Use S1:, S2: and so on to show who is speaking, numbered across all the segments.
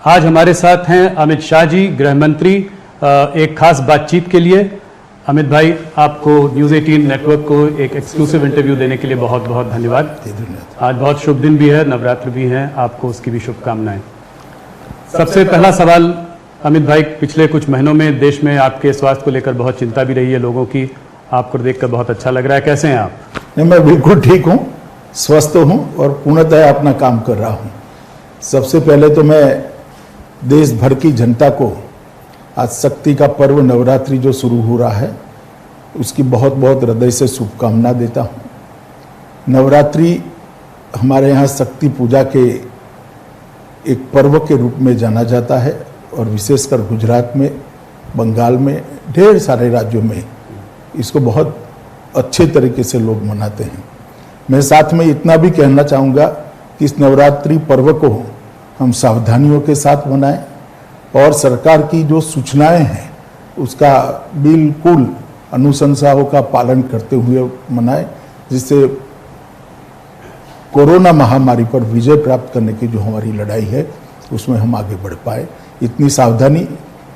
S1: आज हमारे साथ हैं अमित शाह जी, गृह मंत्री, एक खास बातचीत के लिए। अमित भाई, आपको न्यूज़ 18 नेटवर्क को एक एक्सक्लूसिव इंटरव्यू देने के लिए बहुत बहुत धन्यवाद। आज बहुत शुभ दिन भी है, नवरात्र भी है, आपको उसकी भी शुभकामनाएं। सबसे पहला सवाल अमित भाई, पिछले कुछ महीनों में देश में आपके स्वास्थ्य को लेकर बहुत चिंता भी रही है लोगों की, आपको देखकर बहुत अच्छा लग रहा है, कैसे हैं आप?
S2: नहीं, मैं बिल्कुल ठीक हूँ, स्वस्थ हूँ और पूर्णतः अपना काम कर रहा हूँ। सबसे पहले तो मैं देश भर की जनता को आज शक्ति का पर्व नवरात्रि जो शुरू हो रहा है उसकी बहुत बहुत हृदय से शुभकामना देता हूँ। नवरात्रि हमारे यहाँ शक्ति पूजा के एक पर्व के रूप में जाना जाता है और विशेषकर गुजरात में, बंगाल में, ढेर सारे राज्यों में इसको बहुत अच्छे तरीके से लोग मनाते हैं। मैं साथ में इतना भी कहना चाहूँगा कि इस नवरात्रि पर्व को हम सावधानियों के साथ मनाएं और सरकार की जो सूचनाएं हैं उसका बिल्कुल अनुशंसाओं का पालन करते हुए मनाएं, जिससे कोरोना महामारी पर विजय प्राप्त करने की जो हमारी लड़ाई है उसमें हम आगे बढ़ पाए। इतनी सावधानी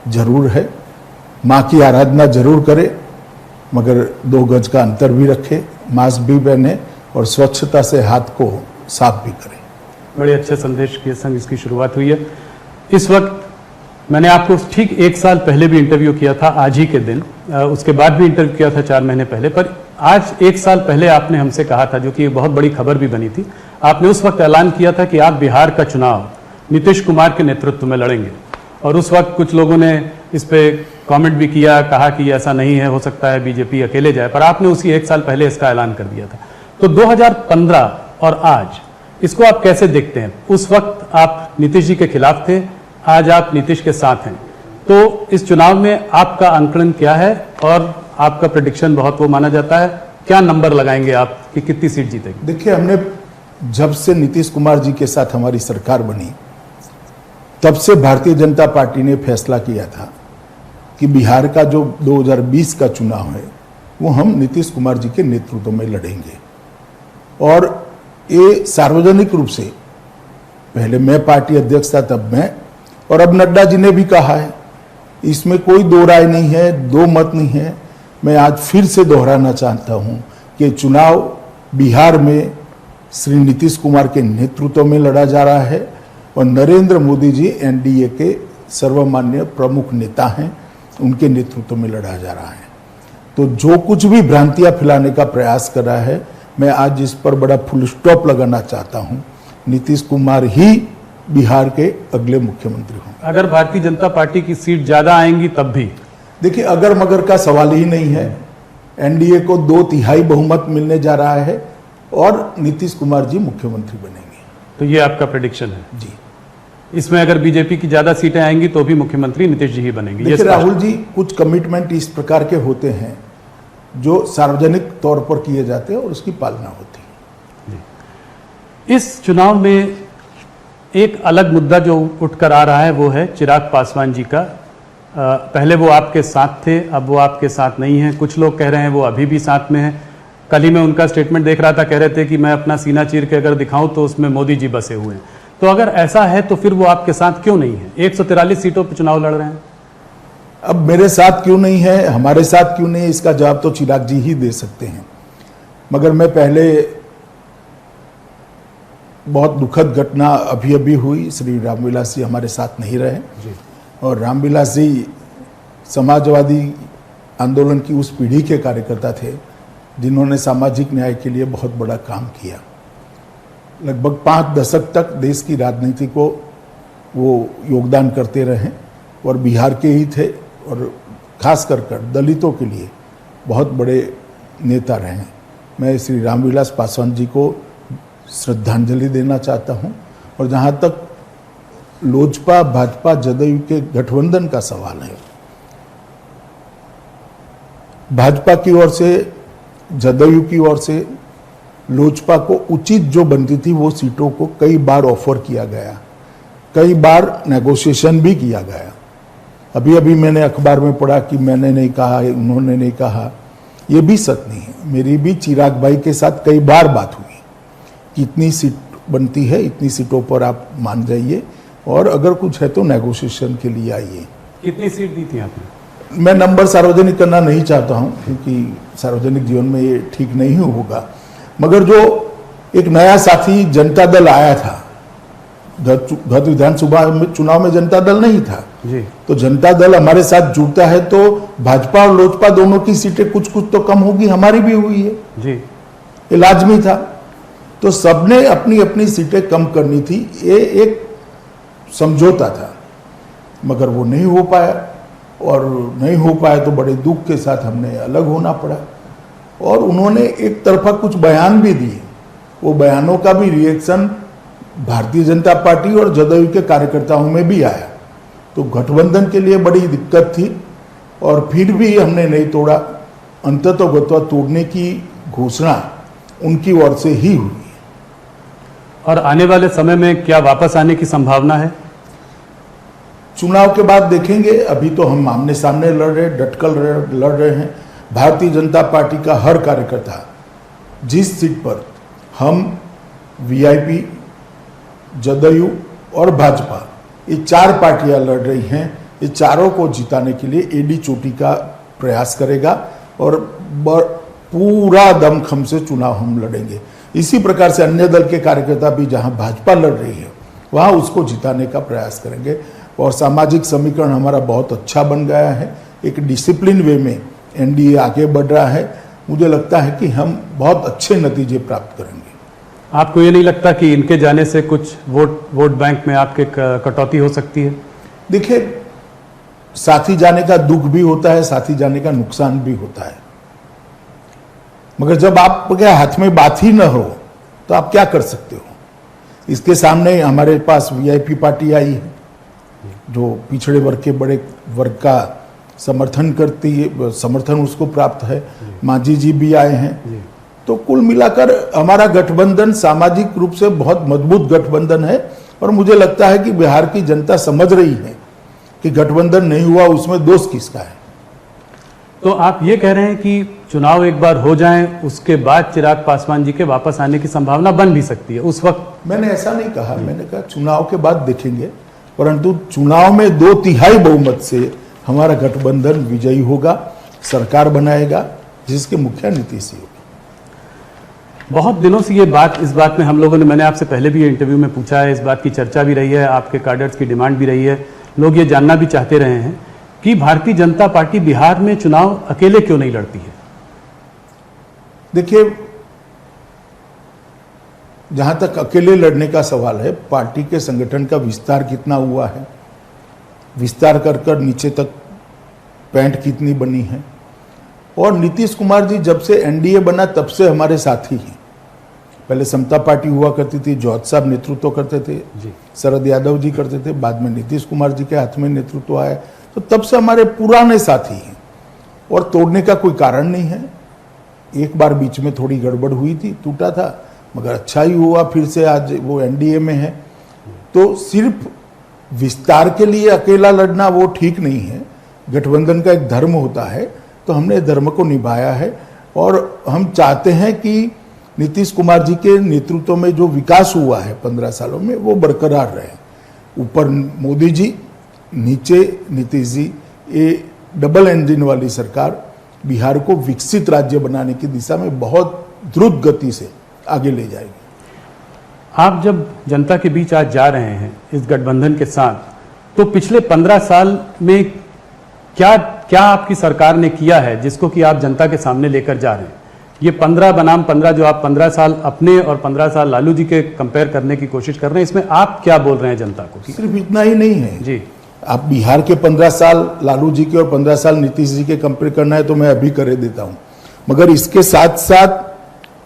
S2: जरूर है, माँ की आराधना जरूर करें, मगर 2 गज का अंतर भी रखें, मास्क भी पहने और स्वच्छता से हाथ को साफ भी करें।
S1: बड़े अच्छे संदेश के संग इसकी शुरुआत हुई है। इस वक्त मैंने आपको ठीक 1 साल पहले भी इंटरव्यू किया था, आज ही के दिन, उसके बाद भी इंटरव्यू किया था 4 महीने पहले, पर आज 1 साल पहले आपने हमसे कहा था, जो कि एक बहुत बड़ी खबर भी बनी थी, आपने उस वक्त ऐलान किया था कि आप बिहार का चुनाव नीतीश कुमार के नेतृत्व में लड़ेंगे। और उस वक्त कुछ लोगों ने इस पे कमेंट भी किया, कहा कि ऐसा नहीं है, हो सकता है बीजेपी अकेले जाए, पर आपने उसी 1 साल पहले इसका ऐलान कर दिया था। तो 2015 और आज इसको आप कैसे देखते हैं? उस वक्त आप नीतीश जी के खिलाफ थे, आज आप नीतीश के साथ हैं, तो इस चुनाव में आपका आंकलन क्या है और आपका प्रेडिक्शन बहुत वो माना जाता है, क्या नंबर लगाएंगे आप कि कितनी सीट जीतेगी?
S2: देखिए, हमने जब से नीतीश कुमार जी के साथ हमारी सरकार बनी तब से भारतीय जनता पार्टी ने फैसला किया था कि बिहार का जो 2020 का चुनाव है वो हम नीतीश कुमार जी के नेतृत्व में लड़ेंगे। और ये सार्वजनिक रूप से, पहले मैं पार्टी अध्यक्ष था तब मैं, और अब नड्डा जी ने भी कहा है, इसमें कोई 2 राय नहीं है, 2 मत नहीं है। मैं आज फिर से दोहराना चाहता हूं कि चुनाव बिहार में श्री नीतीश कुमार के नेतृत्व में लड़ा जा रहा है और नरेंद्र मोदी जी एनडीए के सर्वमान्य प्रमुख नेता हैं, उनके नेतृत्व में लड़ा जा रहा है। तो जो कुछ भी भ्रांतियां फैलाने का प्रयास कर रहा है, मैं आज इस पर बड़ा फुल स्टॉप लगाना चाहता हूं। नीतीश कुमार ही बिहार के अगले मुख्यमंत्री होंगे।
S1: अगर भारतीय जनता पार्टी की सीट ज्यादा आएंगी तब भी?
S2: देखिए, अगर मगर का सवाल ही नहीं है। एनडीए को 2/3 बहुमत मिलने जा रहा है और नीतीश कुमार जी मुख्यमंत्री बनेंगे।
S1: तो ये आपका प्रेडिक्शन है
S2: जी।
S1: इसमें अगर बीजेपी की ज्यादा सीटें आएंगी तो भी मुख्यमंत्री नीतीश जी ही बनेंगे?
S2: देखिए राहुल जी, कुछ कमिटमेंट इस प्रकार के होते हैं जो सार्वजनिक तौर पर किए जाते हैं और उसकी पालना होती है।
S1: इस चुनाव में एक अलग मुद्दा जो उठकर आ रहा है वो है चिराग पासवान जी का। पहले वो आपके साथ थे, अब वो आपके साथ नहीं है। कुछ लोग कह रहे हैं वो अभी भी साथ में है। कल ही मैं उनका स्टेटमेंट देख रहा था, कह रहे थे कि मैं अपना सीना चीर के अगर दिखाऊं तो उसमें मोदी जी बसे हुए हैं। तो अगर ऐसा है तो फिर वो आपके साथ क्यों नहीं है? 143 सीटों पर चुनाव लड़ रहे हैं।
S2: अब मेरे साथ क्यों नहीं है, हमारे साथ क्यों नहीं है, इसका जवाब तो चिराग जी ही दे सकते हैं। मगर मैं पहले, बहुत दुखद घटना अभी अभी हुई, श्री रामविलास जी हमारे साथ नहीं रहे जी। और रामविलास जी समाजवादी आंदोलन की उस पीढ़ी के कार्यकर्ता थे जिन्होंने सामाजिक न्याय के लिए बहुत बड़ा काम किया। लगभग 5 दशक तक देश की राजनीति को वो योगदान करते रहे और बिहार के ही थे और खास कर दलितों के लिए बहुत बड़े नेता रहे। मैं श्री रामविलास पासवान जी को श्रद्धांजलि देना चाहता हूं। और जहां तक लोजपा भाजपा जदयू के गठबंधन का सवाल है, भाजपा की ओर से, जदयू की ओर से लोजपा को उचित जो बनती थी वो सीटों को कई बार ऑफर किया गया, कई बार नेगोशिएशन भी किया गया। अभी अभी मैंने अखबार में पढ़ा कि मैंने नहीं कहा, उन्होंने नहीं कहा, ये भी सच नहीं है। मेरी भी चिराग भाई के साथ कई बार बात हुई कि इतनी सीट बनती है, इतनी सीटों पर आप मान जाइए और अगर कुछ है तो नेगोशिएशन के लिए आइए।
S1: कितनी सीट दी थी आपने?
S2: मैं नंबर सार्वजनिक करना नहीं चाहता हूं क्योंकि सार्वजनिक जीवन में ये ठीक नहीं होगा, मगर जो एक नया साथी जनता दल आया था, गत विधानसभा चुनाव में जनता दल नहीं था
S1: जी।
S2: तो जनता दल हमारे साथ जुड़ता है तो भाजपा और लोजपा दोनों की सीटें कुछ कुछ तो कम होगी, हमारी भी हुई है
S1: जी।
S2: ये लाजमी था। तो सबने अपनी अपनी सीटें कम करनी थी, ये एक समझौता था, मगर वो नहीं हो पाया और नहीं हो पाया तो बड़े दुख के साथ हमने अलग होना पड़ा। और उन्होंने एक तरफा कुछ बयान भी दिए, वो बयानों का भी रिएक्शन भारतीय जनता पार्टी और जदयू के कार्यकर्ताओं में भी आया, तो गठबंधन के लिए बड़ी दिक्कत थी और फिर भी हमने नहीं तोड़ा। अंततोगत्वा तोड़ने की घोषणा उनकी ओर से ही हुई।
S1: और आने वाले समय में क्या वापस आने की संभावना है?
S2: चुनाव के बाद देखेंगे, अभी तो हम आमने सामने लड़ रहे, डटकर लड़ रहे हैं। भारतीय जनता पार्टी का हर कार्यकर्ता जिस सीट पर हम वीआईपी, जदयू और भाजपा ये चार पार्टियां लड़ रही हैं, ये चारों को जिताने के लिए एडी चोटी का प्रयास करेगा और पूरा दमखम से चुनाव हम लड़ेंगे। इसी प्रकार से अन्य दल के कार्यकर्ता भी जहां भाजपा लड़ रही है वहां उसको जिताने का प्रयास करेंगे। और सामाजिक समीकरण हमारा बहुत अच्छा बन गया है, एक डिसिप्लिन वे में एनडीए आगे बढ़ रहा है। मुझे लगता है कि हम बहुत अच्छे नतीजे प्राप्त करेंगे।
S1: आपको ये नहीं लगता कि इनके जाने से कुछ वोट बैंक में आपके कटौती हो सकती है?
S2: देखिए, साथी जाने का दुख भी होता है, साथी जाने का नुकसान भी होता है, मगर जब आपके हाथ में बात ही न हो तो आप क्या कर सकते हो। इसके सामने हमारे पास वीआईपी पार्टी आई है जो पिछड़े वर्ग के बड़े वर्ग का समर्थन करती है, समर्थन उसको प्राप्त है। मांझी जी भी आए हैं, तो कुल मिलाकर हमारा गठबंधन सामाजिक रूप से बहुत मजबूत गठबंधन है। और मुझे लगता है कि बिहार की जनता समझ रही है कि गठबंधन नहीं हुआ उसमें दोष किसका है।
S1: तो आप ये कह रहे हैं कि चुनाव एक बार हो जाएं, उसके बाद चिराग पासवान जी के वापस आने की संभावना बन भी सकती है उस वक्त?
S2: मैंने ऐसा नहीं कहा, मैंने कहा चुनाव के बाद देखेंगे, परंतु चुनाव में 2/3 बहुमत से हमारा गठबंधन विजयी होगा, सरकार बनाएगा जिसके मुखिया नीतीश जी होगा।
S1: बहुत दिनों से इस बात में हम लोगों ने, मैंने आपसे पहले भी ये इंटरव्यू में पूछा है, इस बात की चर्चा भी रही है, आपके कैडर्स की डिमांड भी रही है, लोग ये जानना भी चाहते रहे हैं कि भारतीय जनता पार्टी बिहार में चुनाव अकेले क्यों नहीं लड़ती है?
S2: देखिए, जहां तक अकेले लड़ने का सवाल है, पार्टी के संगठन का विस्तार कितना हुआ है, विस्तार कर नीचे तक पैंट कितनी बनी है। और नीतीश कुमार जी जब से एनडीए बना तब से हमारे साथी हैं। पहले समता पार्टी हुआ करती थी, जौहर साहब नेतृत्व करते थे, शरद यादव जी करते थे, बाद में नीतीश कुमार जी के हाथ में नेतृत्व आया, तो तब से हमारे पुराने साथी हैं और तोड़ने का कोई कारण नहीं है। एक बार बीच में थोड़ी गड़बड़ हुई थी, टूटा था, मगर अच्छा ही हुआ, फिर से आज वो एनडीए में है। तो सिर्फ विस्तार के लिए अकेला लड़ना वो ठीक नहीं है, गठबंधन का एक धर्म होता है, तो हमने धर्म को निभाया है। और हम चाहते हैं कि नीतीश कुमार जी के नेतृत्व में जो विकास हुआ है 15 सालों में वो बरकरार रहे। ऊपर मोदी जी, नीचे नीतीश जी, ये डबल इंजन वाली सरकार बिहार को विकसित राज्य बनाने की दिशा में बहुत द्रुत गति से आगे ले जाएगी।
S1: आप जब जनता के बीच आज जा रहे हैं इस गठबंधन के साथ, तो पिछले 15 साल में क्या आपकी सरकार ने किया है जिसको कि आप जनता के सामने लेकर जा रहे हैं? ये 15 बनाम 15 जो आप 15 साल अपने और 15 साल लालू जी के कंपेयर करने की कोशिश कर रहे हैं, इसमें आप क्या बोल रहे हैं जनता को?
S2: सिर्फ इतना ही नहीं है
S1: जी।
S2: आप बिहार के 15 साल लालू जी के और 15 साल नीतीश जी के कंपेयर करना है तो मैं अभी कर देता हूं, मगर इसके साथ साथ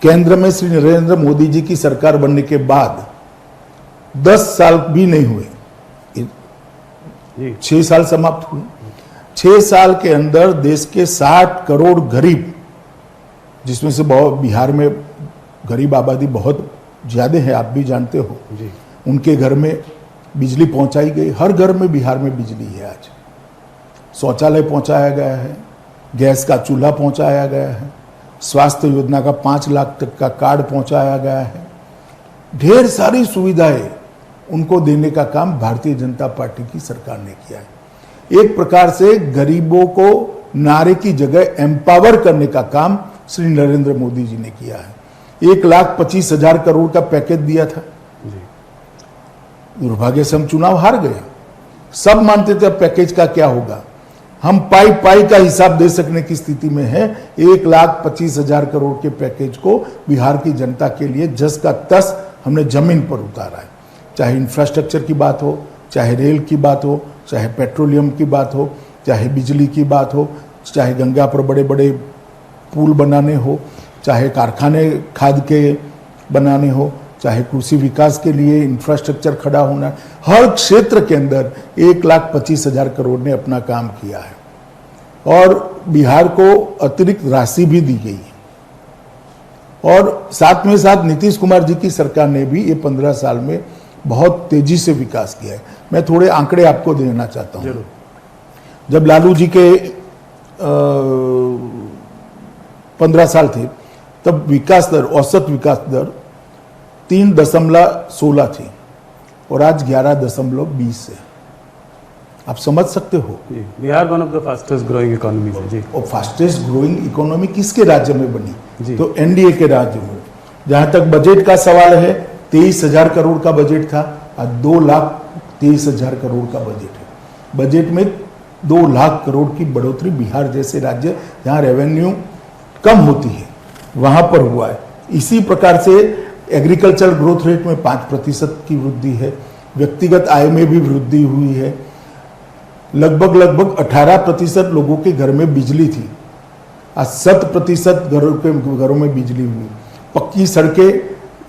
S2: केंद्र में श्री नरेंद्र मोदी जी की सरकार बनने के बाद 10 साल भी नहीं हुए, 6 साल समाप्त हुए। 6 साल के अंदर देश के 60 करोड़ गरीब, जिसमें से बहुत बिहार में गरीब आबादी बहुत ज्यादा है, आप भी जानते हो जी। उनके घर में बिजली पहुंचाई गई। हर घर में बिहार में बिजली है आज, शौचालय पहुंचाया गया है, गैस का चूल्हा पहुंचाया गया है, स्वास्थ्य योजना का 5 लाख तक का कार्ड पहुंचाया गया है। ढेर सारी सुविधाएं उनको देने का काम भारतीय जनता पार्टी की सरकार ने किया है। एक प्रकार से गरीबों को नारे की जगह एम्पावर करने का काम श्री नरेंद्र मोदी जी ने किया है। 1,25,000 करोड़ का पैकेज दिया था। दुर्भाग्य से हम चुनाव हार गए। सब मानते थे पैकेज का क्या होगा। हम पाई पाई का हिसाब दे सकने की स्थिति में है। 1,25,000 करोड़ के पैकेज को बिहार की जनता के लिए जस का तस हमने जमीन पर उतारा है। चाहे इंफ्रास्ट्रक्चर की बात हो, चाहे रेल की बात हो, चाहे पेट्रोलियम की बात हो, चाहे बिजली की बात हो, चाहे गंगा पर बड़े बड़े पुल बनाने हो, चाहे कारखाने खाद के बनाने हो, चाहे कृषि विकास के लिए इंफ्रास्ट्रक्चर खड़ा होना, हर क्षेत्र के अंदर 1,25,000 करोड़ ने अपना काम किया है। और बिहार को अतिरिक्त राशि भी दी गई है। और साथ में साथ नीतीश कुमार जी की सरकार ने भी ये 15 साल में बहुत तेजी से विकास किया है। मैं थोड़े आंकड़े आपको देना चाहता हूँ। जब लालू जी के 15 साल थे तब विकास दर, औसत विकास दर 3.16 थी और आज 11.20 है। आप समझ सकते हो
S1: Bihar one of the fastest growing economies है जी।
S2: और फास्टेस्ट ग्रोइंग इकोनॉमी किसके राज्य में बनी
S1: जी।
S2: तो एनडीए के राज्य में। जहां तक बजट का सवाल है, 23,000 करोड़ का बजट था, आज 2,23,000 करोड़ का बजट है। बजट में 2 लाख करोड़ की बढ़ोतरी बिहार जैसे राज्य जहां रेवेन्यू कम होती है वहां पर हुआ है। इसी प्रकार से एग्रीकल्चर ग्रोथ रेट में 5% की वृद्धि है। व्यक्तिगत आय में भी वृद्धि हुई है। लगभग 18% लोगों के घर में बिजली थी, आज 100% घरों में बिजली हुई। पक्की सड़कें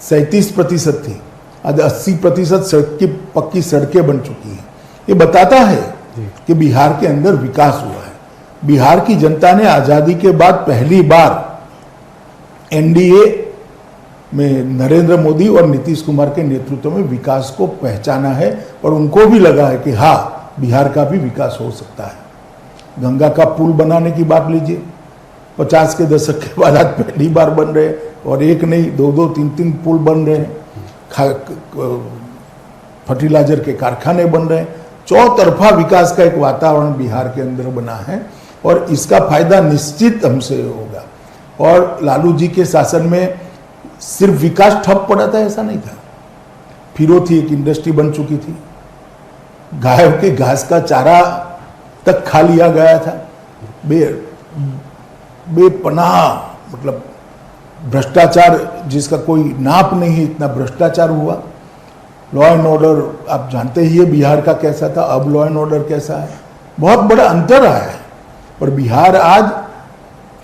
S2: 37% थी, आज 80% सड़क की पक्की सड़कें बन चुकी हैं। ये बताता है कि बिहार के अंदर विकास हुआ है। बिहार की जनता ने आजादी के बाद पहली बार एनडीए में नरेंद्र मोदी और नीतीश कुमार के नेतृत्व में विकास को पहचाना है और उनको भी लगा है कि हाँ, बिहार का भी विकास हो सकता है। गंगा का पुल बनाने की बात लीजिए, 50 के दशक के बाद आज पहली बार बन रहे हैं और एक नहीं 2-2, 3-3 पुल बन रहे हैं। फर्टिलाइजर के कारखाने बन रहे हैं। चौतरफा विकास का एक वातावरण बिहार के अंदर बना है और इसका फायदा निश्चित हमसे होगा। और लालू जी के शासन में सिर्फ विकास ठप पड़ा था ऐसा नहीं था। फिरोथी एक इंडस्ट्री बन चुकी थी, गायों के घास का चारा तक खा लिया गया था। बेपनाह मतलब भ्रष्टाचार जिसका कोई नाप नहीं है, इतना भ्रष्टाचार हुआ। लॉ एंड ऑर्डर आप जानते ही है बिहार का कैसा था, अब लॉ एंड ऑर्डर कैसा है। बहुत बड़ा अंतर आया है और बिहार आज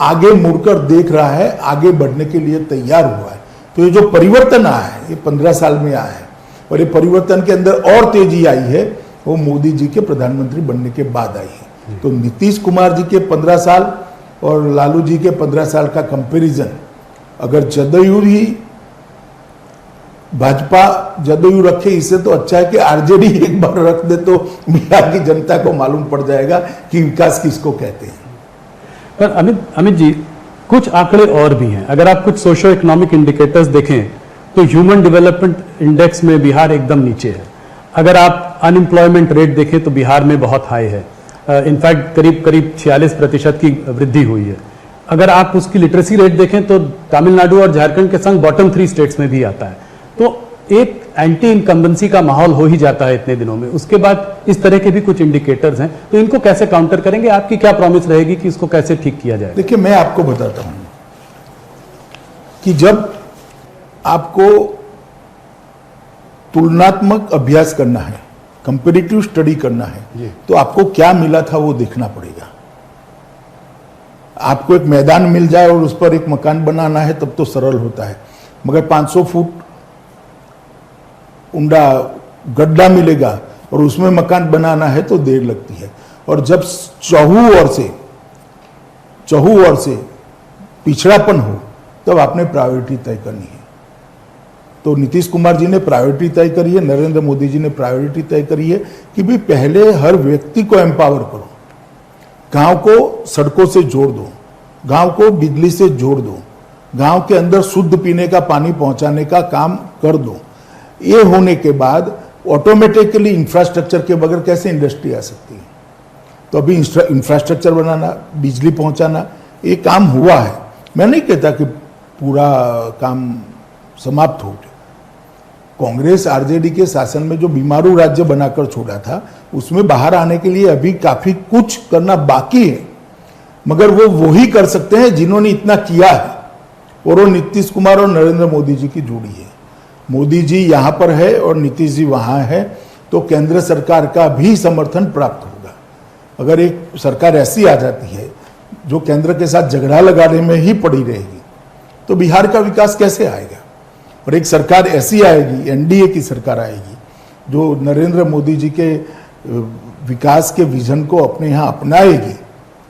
S2: आगे मुड़कर देख रहा है, आगे बढ़ने के लिए तैयार हुआ है। तो ये जो परिवर्तन आया है ये 15 साल में आया है और ये परिवर्तन के अंदर और तेजी आई है वो मोदी जी के प्रधानमंत्री बनने के बाद आई है। तो नीतीश कुमार जी के 15 साल और लालू जी के 15 साल का कंपैरिजन अगर जदयू ही भाजपा जदयू रखे, इससे तो अच्छा है कि आरजेडी एक बार रख दे तो बिहार की जनता को मालूम पड़ जाएगा कि विकास किसको कहते हैं।
S1: पर अमित जी, कुछ आंकड़े और भी हैं। अगर आप कुछ सोशो इकोनॉमिक इंडिकेटर्स देखें तो ह्यूमन डेवलपमेंट इंडेक्स में बिहार एकदम नीचे है। अगर आप अनएम्प्लॉयमेंट रेट देखें तो बिहार में बहुत हाई है। इनफैक्ट करीब 46% की वृद्धि हुई है। अगर आप उसकी लिटरेसी रेट देखें तो तमिलनाडु और झारखंड के संग बॉटम 3 स्टेट्स में भी आता है। तो एक एंटी इनकम्बेंसी का माहौल हो ही जाता है इतने दिनों में। उसके बाद इस तरह के भी कुछ इंडिकेटर्स हैं, तो इनको कैसे काउंटर करेंगे? आपकी क्या प्रॉमिस रहेगी कि इसको कैसे ठीक किया जाए?
S2: देखिए, मैं आपको बताता हूं कि जब आपको तुलनात्मक अभ्यास करना है, कंपैरेटिव स्टडी करना है, तो आपको क्या मिला था वो देखना पड़ेगा। आपको एक मैदान मिल जाए और उस पर एक मकान बनाना है तब तो सरल होता है, मगर 500 फुट ऊंडा गड्ढा मिलेगा और उसमें मकान बनाना है तो देर लगती है। और जब चहु ओर से पिछड़ापन हो तब आपने प्रायोरिटी तय करनी है। तो नीतीश कुमार जी ने प्रायोरिटी तय करी है, नरेंद्र मोदी जी ने प्रायोरिटी तय करी है कि भाई पहले हर व्यक्ति को एम्पावर करो, गांव को सड़कों से जोड़ दो, गांव को बिजली से जोड़ दो, गांव के अंदर शुद्ध पीने का पानी पहुंचाने का काम कर दो। ये होने के बाद ऑटोमेटिकली इंफ्रास्ट्रक्चर के बगैर कैसे इंडस्ट्री आ सकती है? तो अभी इंफ्रास्ट्रक्चर बनाना, बिजली पहुंचाना, ये काम हुआ है। मैं नहीं कहता कि पूरा काम समाप्त हो गया। कांग्रेस आरजेडी के शासन में जो बीमारू राज्य बनाकर छोड़ा था, उसमें बाहर आने के लिए अभी काफी कुछ करना बाकी है, मगर वो वही कर सकते हैं जिन्होंने इतना किया है, और वो नीतीश कुमार और नरेंद्र मोदी जी की जोड़ी है। मोदी जी यहां पर है और नीतीश जी वहां है, तो केंद्र सरकार का भी समर्थन प्राप्त होगा। अगर एक सरकार ऐसी आ जाती है जो केंद्र के साथ झगड़ा लगाने में ही पड़ी रहेगी, तो बिहार का विकास कैसे आएगा? और एक सरकार ऐसी आएगी, एनडीए की सरकार आएगी, जो नरेंद्र मोदी जी के विकास के विजन को अपने यहां अपनाएगी,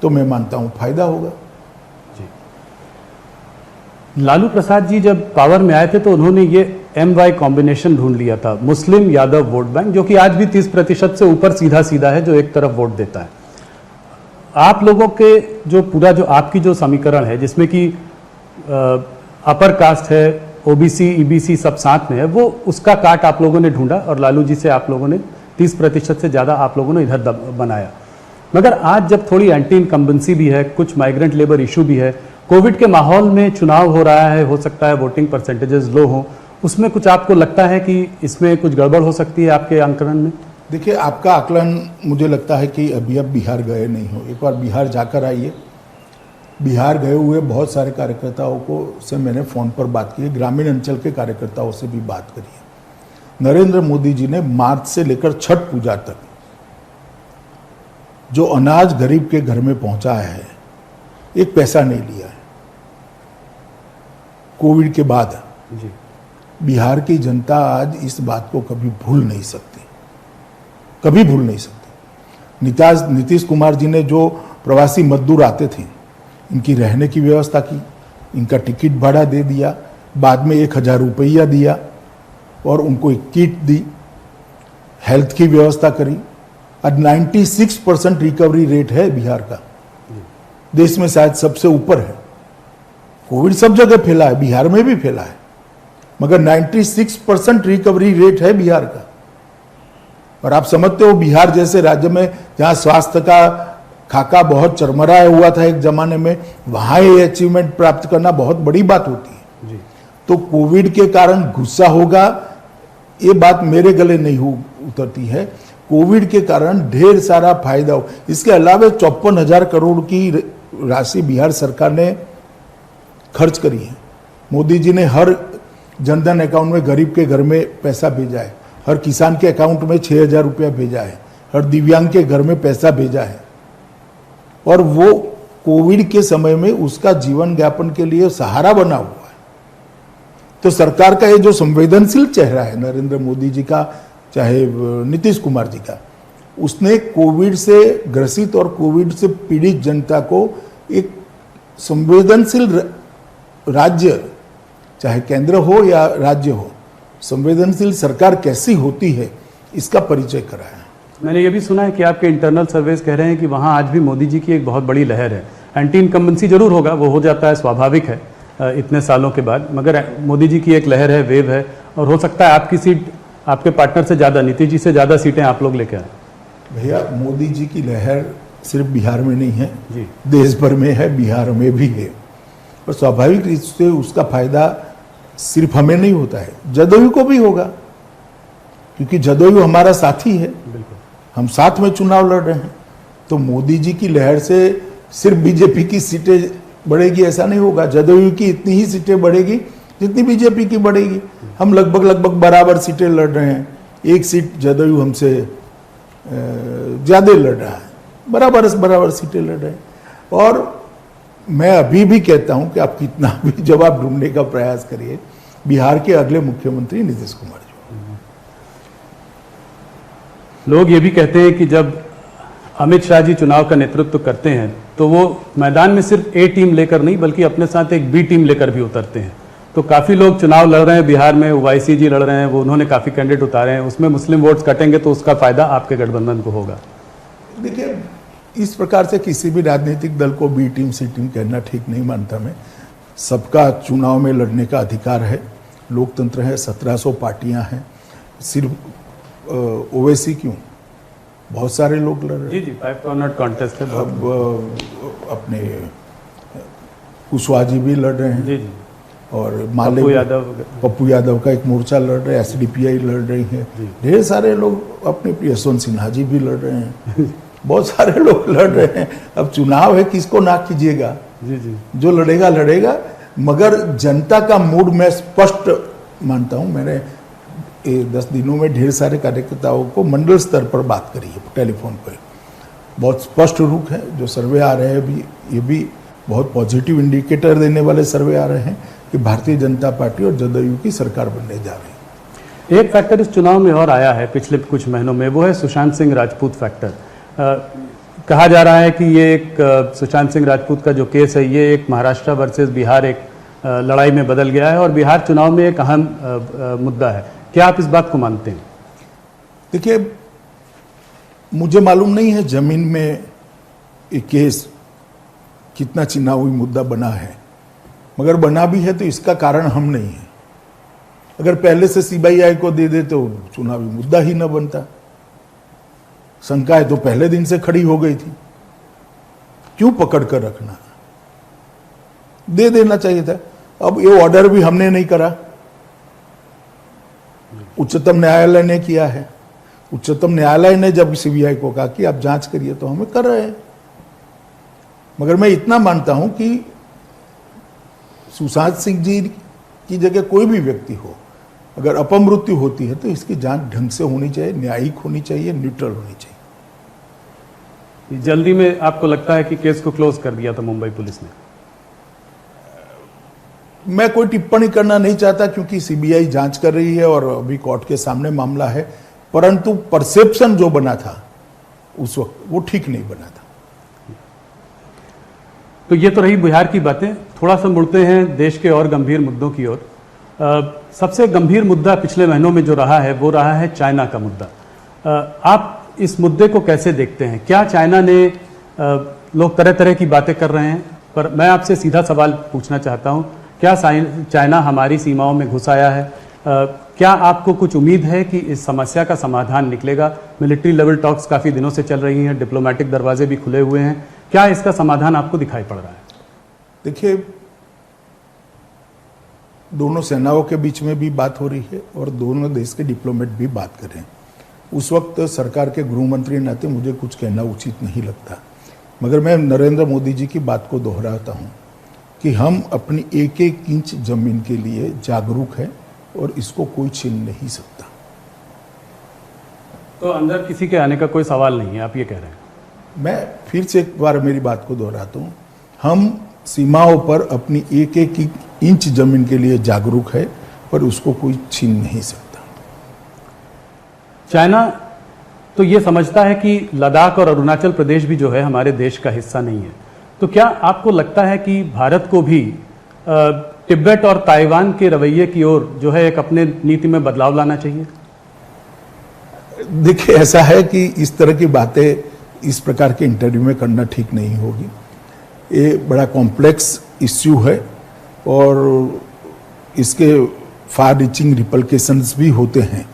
S2: तो मैं मानता हूं फायदा होगा।
S1: लालू प्रसाद जी जब पावर में आए थे तो उन्होंने ये MY कॉम्बिनेशन ढूंढ लिया था, मुस्लिम यादव वोट बैंक, जो कि आज भी 30% से ऊपर सीधा सीधा है, जो एक तरफ वोट देता है। आप लोगों के जो आपकी जो समीकरण है, जिसमें कि अपर कास्ट है, OBC EBC सब साथ में है, वो उसका काट आप लोगों ने ढूंढा और लालू जी से आप लोगों ने 30% से ज्यादा आप लोगों ने इधर बनाया। मगर आज जब थोड़ी एंटी इनकम्बेंसी भी है, कुछ माइग्रेंट लेबर इशू भी है, कोविड के माहौल में चुनाव हो रहा है, हो सकता है वोटिंग परसेंटेजेस लो हो, उसमें कुछ आपको लगता है कि इसमें कुछ गड़बड़ हो सकती है आपके आंकलन में?
S2: देखिए, आपका आकलन मुझे लगता है कि अभी अब बिहार गए नहीं हो। एक बार बिहार जाकर आइए। बिहार गए हुए बहुत सारे कार्यकर्ताओं को से मैंने फ़ोन पर बात की है, ग्रामीण अंचल के कार्यकर्ताओं से भी बात करी है। नरेंद्र मोदी जी ने मार्च से लेकर छठ पूजा तक जो अनाज गरीब के घर में पहुंचाया है, एक पैसा नहीं लिया है। कोविड के बाद
S1: जी।
S2: बिहार की जनता आज इस बात को कभी भूल नहीं सकती, कभी भूल नहीं सकती। नीतीश कुमार जी ने जो प्रवासी मजदूर आते थे, इनकी रहने की व्यवस्था की, इनका टिकट भाड़ा दे दिया, बाद में 1000 रुपया दिया और उनको एक किट दी, हेल्थ की व्यवस्था करी। आज 96% रिकवरी रेट है बिहार का, देश में शायद सबसे ऊपर है। कोविड सब जगह फैला है, बिहार में भी फैला है, मगर 96% रिकवरी रेट है बिहार का। और आप समझते हो, बिहार जैसे राज्य में जहां स्वास्थ्य का खाका बहुत चरमराया हुआ था एक जमाने में, वहां ये अचीवमेंट प्राप्त करना बहुत बड़ी बात होती है
S1: जी।
S2: तो कोविड के कारण गुस्सा होगा, ये बात मेरे गले नहीं उतरती है। कोविड के कारण ढेर सारा फायदा हो। इसके अलावा 54,000 करोड़ की राशि बिहार सरकार ने खर्च करी है। मोदी जी ने हर जनधन अकाउंट में गरीब के घर में पैसा भेजा है, हर किसान के अकाउंट में 6,000 रुपया भेजा है, हर दिव्यांग के घर में पैसा भेजा है, और वो कोविड के समय में उसका जीवन यापन के लिए सहारा बना हुआ है। तो सरकार का ये जो संवेदनशील चेहरा है नरेंद्र मोदी जी का, चाहे नीतीश कुमार जी का, उसने कोविड से ग्रसित और कोविड से पीड़ित जनता को एक संवेदनशील राज्य, चाहे केंद्र हो या राज्य हो, संवेदनशील सरकार कैसी होती है, इसका परिचय कराया।
S1: मैंने ये भी सुना है कि आपके इंटरनल सर्वेस कह रहे हैं कि वहाँ आज भी मोदी जी की एक बहुत बड़ी लहर है। एंटी इनकम्बेंसी जरूर होगा, वो हो जाता है, स्वाभाविक है इतने सालों के बाद, मगर मोदी जी की एक लहर है, वेव है, और हो सकता है आपकी सीट आपके पार्टनर से ज़्यादा, नीतीश जी से ज़्यादा सीटें आप लोग लेके आए।
S2: भैया, मोदी जी की लहर सिर्फ बिहार में नहीं है
S1: जी,
S2: देश भर में है, बिहार में भी है, और स्वाभाविक रूप से उसका फायदा सिर्फ हमें नहीं होता है, जदयू को भी होगा, क्योंकि जदयू हमारा साथी है,
S1: बिल्कुल,
S2: हम साथ में चुनाव लड़ रहे हैं। तो मोदी जी की लहर से सिर्फ बीजेपी की सीटें बढ़ेगी ऐसा नहीं होगा, जदयू की इतनी ही सीटें बढ़ेगी जितनी बीजेपी की बढ़ेगी। हम लगभग बराबर सीटें लड़ रहे हैं, एक सीट जदयू हमसे ज्यादा लड़ रहा है, बराबर सीटें लड़ रहे हैं। और मैं अभी भी कहता हूं कि आप कितना भी जवाब ढूंढने का प्रयास करिए, बिहार के अगले मुख्यमंत्री नीतीश कुमार जी।
S1: लोग ये भी कहते हैं कि जब अमित शाह जी चुनाव का नेतृत्व करते हैं तो वो मैदान में सिर्फ ए टीम लेकर नहीं, बल्कि अपने साथ एक बी टीम लेकर भी उतरते हैं। तो काफ़ी लोग चुनाव लड़ रहे हैं बिहार में, ओवैसी जी लड़ रहे हैं, वो उन्होंने काफ़ी कैंडिडेट उतारे हैं, उसमें मुस्लिम वोट्स कटेंगे तो उसका फायदा आपके गठबंधन को होगा।
S2: देखिए, इस प्रकार से किसी भी राजनीतिक दल को बी टीम सी टीम कहना ठीक नहीं मानता मैं। सबका चुनाव में लड़ने का अधिकार है, लोकतंत्र है, 1700 पार्टियां हैं। सिर्फ ओवैसी क्यों, बहुत सारे लोग लड़ रहे हैं।
S1: जी जी, 5 कॉर्नर कॉन्टेस्ट है।
S2: अब अपने कुशवाहा जी भी लड़ रहे हैं
S1: जी जी,
S2: और माले पप्पू यादव का एक मोर्चा लड़ रहे हैं, एसडीपीआई लड़ रही है, ढेर सारे लोग अपने यशवंत सिन्हा जी भी लड़ रहे हैं बहुत सारे लोग लड़ रहे हैं। अब चुनाव है, किसको ना कीजिएगा,
S1: जी जी,
S2: जो लड़ेगा लड़ेगा, मगर जनता का मूड मैं स्पष्ट मानता हूं। मैंने 10 दिनों में ढेर सारे कार्यकर्ताओं को मंडल स्तर पर बात करी है टेलीफोन पर, बहुत स्पष्ट रुख है। जो सर्वे आ रहे हैं भी, ये भी बहुत पॉजिटिव इंडिकेटर देने वाले सर्वे आ रहे हैं कि भारतीय जनता पार्टी और जदयू की सरकार बनने जा रही है।
S1: एक फैक्टर इस चुनाव में और आया है पिछले कुछ महीनों में, वो है सुशांत सिंह राजपूत फैक्टर। कहा जा रहा है कि ये एक सुशांत सिंह राजपूत का जो केस है, ये एक महाराष्ट्र वर्सेस बिहार एक लड़ाई में बदल गया है और बिहार चुनाव में एक अहम मुद्दा है। क्या आप इस बात को मानते हैं?
S2: देखिए, मुझे मालूम नहीं है जमीन में ये केस कितना चुनावी मुद्दा बना है, मगर बना भी है तो इसका कारण हम नहीं है। अगर पहले से सीबीआई को दे दे तो चुनावी मुद्दा ही न बनता। शंकाएं तो पहले दिन से खड़ी हो गई थी, क्यों पकड़ कर रखना, दे देना चाहिए था। अब ये ऑर्डर भी हमने नहीं करा, उच्चतम न्यायालय ने किया है। उच्चतम न्यायालय ने जब सीबीआई को कहा कि आप जांच करिए तो हमें कर रहे हैं। मगर मैं इतना मानता हूं कि सुशांत सिंह जी की जगह कोई भी व्यक्ति हो, अगर अपमृत्यु होती है तो इसकी जांच ढंग से होनी चाहिए, न्यायिक होनी चाहिए, न्यूट्रल होनी चाहिए।
S1: जल्दी में आपको लगता है कि केस को क्लोज कर दिया था मुंबई पुलिस ने?
S2: मैं कोई टिप्पणी करना नहीं चाहता क्योंकि सीबीआई जांच कर रही है और अभी कोर्ट के सामने मामला है, परंतु परसेप्शन जो बना था उस वक्त वो ठीक नहीं बना था।
S1: तो ये तो रही बिहार की बातें। थोड़ा सा मुड़ते हैं देश के और गंभीर मुद्दों की ओर। सबसे गंभीर मुद्दा पिछले महीनों में जो रहा है वो रहा है चाइना का मुद्दा। आप इस मुद्दे को कैसे देखते हैं? क्या चाइना ने, लोग तरह तरह की बातें कर रहे हैं, पर मैं आपसे सीधा सवाल पूछना चाहता हूं, क्या चाइना हमारी सीमाओं में घुस आया है? क्या आपको कुछ उम्मीद है कि इस समस्या का समाधान निकलेगा? मिलिट्री लेवल टॉक्स काफी दिनों से चल रही हैं, डिप्लोमेटिक दरवाजे भी खुले हुए हैं, क्या इसका समाधान आपको दिखाई पड़ रहा है?
S2: देखिए, दोनों सेनाओं के बीच में भी बात हो रही है और दोनों देश के डिप्लोमेट भी बात कर रहे हैं। उस वक्त सरकार के गृह मंत्री नाते मुझे कुछ कहना उचित नहीं लगता, मगर मैं नरेंद्र मोदी जी की बात को दोहराता हूं कि हम अपनी एक एक इंच जमीन के लिए जागरूक हैं और इसको कोई छीन नहीं सकता।
S1: तो अंदर किसी के आने का कोई सवाल नहीं है, आप ये कह रहे हैं?
S2: मैं फिर से एक बार मेरी बात को दोहराता हूं, हम सीमाओं पर अपनी एक एक इंच जमीन के लिए जागरूक है पर उसको कोई छीन नहीं सकता।
S1: चाइना तो ये समझता है कि लद्दाख और अरुणाचल प्रदेश भी जो है हमारे देश का हिस्सा नहीं है। तो क्या आपको लगता है कि भारत को भी तिब्बत और ताइवान के रवैये की ओर जो है एक अपने नीति में बदलाव लाना चाहिए?
S2: देखिए, ऐसा है कि इस तरह की बातें इस प्रकार के इंटरव्यू में करना ठीक नहीं होगी। ये बड़ा कॉम्प्लेक्स इश्यू है और इसके फार रीचिंग रिपल्केशंस भी होते हैं,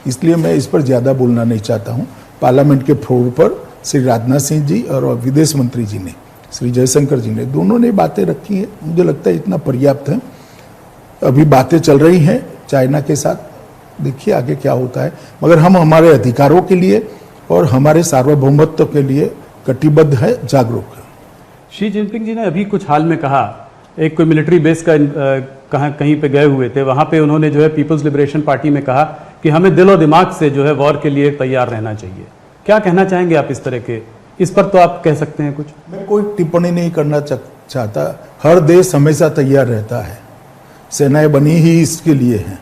S2: इसलिए मैं इस पर ज़्यादा बोलना नहीं चाहता हूं। पार्लियामेंट के फ्लोर पर श्री राजनाथ सिंह जी और विदेश मंत्री जी ने, श्री जयशंकर जी ने, दोनों ने बातें रखी हैं। मुझे लगता है इतना पर्याप्त है। अभी बातें चल रही हैं चाइना के साथ, देखिए आगे क्या होता है, मगर हम हमारे अधिकारों के लिए और हमारे सार्वभौमत्व के लिए कटिबद्ध है, जागरूक है।
S1: शी जिनपिंग जी ने अभी कुछ हाल में कहा, एक कोई मिलिट्री बेस का कहीं पे गए हुए थे, वहां पे उन्होंने जो है पीपल्स लिबरेशन पार्टी में कहा कि हमें दिल और दिमाग से जो है वॉर के लिए तैयार रहना चाहिए। क्या कहना चाहेंगे आप इस तरह के? इस पर तो आप कह सकते हैं कुछ।
S2: मैं कोई टिप्पणी नहीं करना चाहता। हर देश हमेशा तैयार रहता है, सेनाएं बनी ही इसके लिए हैं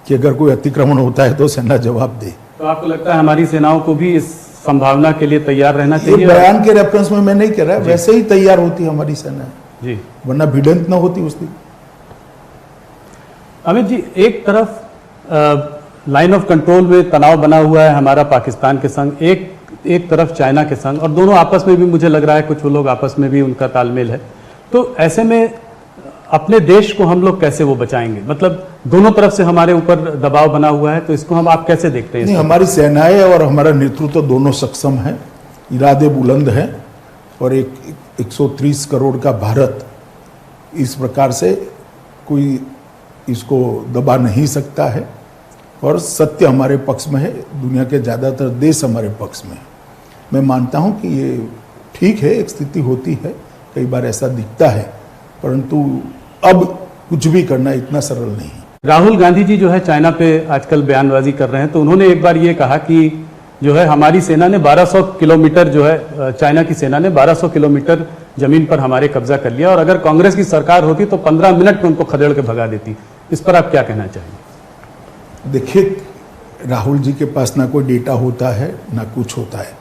S2: कि अगर कोई अतिक्रमण होता है तो सेना जवाब दे।
S1: तो आपको लगता है हमारी सेनाओं को भी इस संभावना के लिए तैयार रहना चाहिए?
S2: ये बयान के रेफरेंस में मैं नहीं कह रहा, वैसे ही तैयार होती हमारी सेना
S1: जी,
S2: वरना भिड़ंत न होती उस दिन।
S1: अमित जी, एक तरफ लाइन ऑफ कंट्रोल में तनाव बना हुआ है हमारा पाकिस्तान के संग, एक तरफ चाइना के संग, और दोनों आपस में भी मुझे लग रहा है कुछ वो लोग आपस में भी उनका तालमेल है। तो ऐसे में अपने देश को हम लोग कैसे वो बचाएंगे? मतलब दोनों तरफ से हमारे ऊपर दबाव बना हुआ है, तो इसको हम आप कैसे देखते हैं?
S2: नहीं, हमारी सेनाएं और हमारा नेतृत्व दोनों सक्षम है, इरादे बुलंद हैं, और एक 130 करोड़ का भारत इस प्रकार से कोई इसको दबा नहीं सकता है, और सत्य हमारे पक्ष में है, दुनिया के ज़्यादातर देश हमारे पक्ष में है। मैं मानता हूं कि ये ठीक है, एक स्थिति होती है, कई बार ऐसा दिखता है, परंतु अब कुछ भी करना इतना सरल नहीं है।
S1: राहुल गांधी जी जो है चाइना पे आजकल बयानबाजी कर रहे हैं, तो उन्होंने एक बार ये कहा कि जो है हमारी सेना ने 1200 किलोमीटर जो है, चाइना की सेना ने 1200 किलोमीटर जमीन पर हमारे कब्जा कर लिया, और अगर कांग्रेस की सरकार होती तो 15 मिनट में उनको खदेड़ के भगा देती। इस पर आप क्या कहना चाहेंगे?
S2: देखिए, राहुल जी के पास ना कोई डेटा होता है ना कुछ होता है,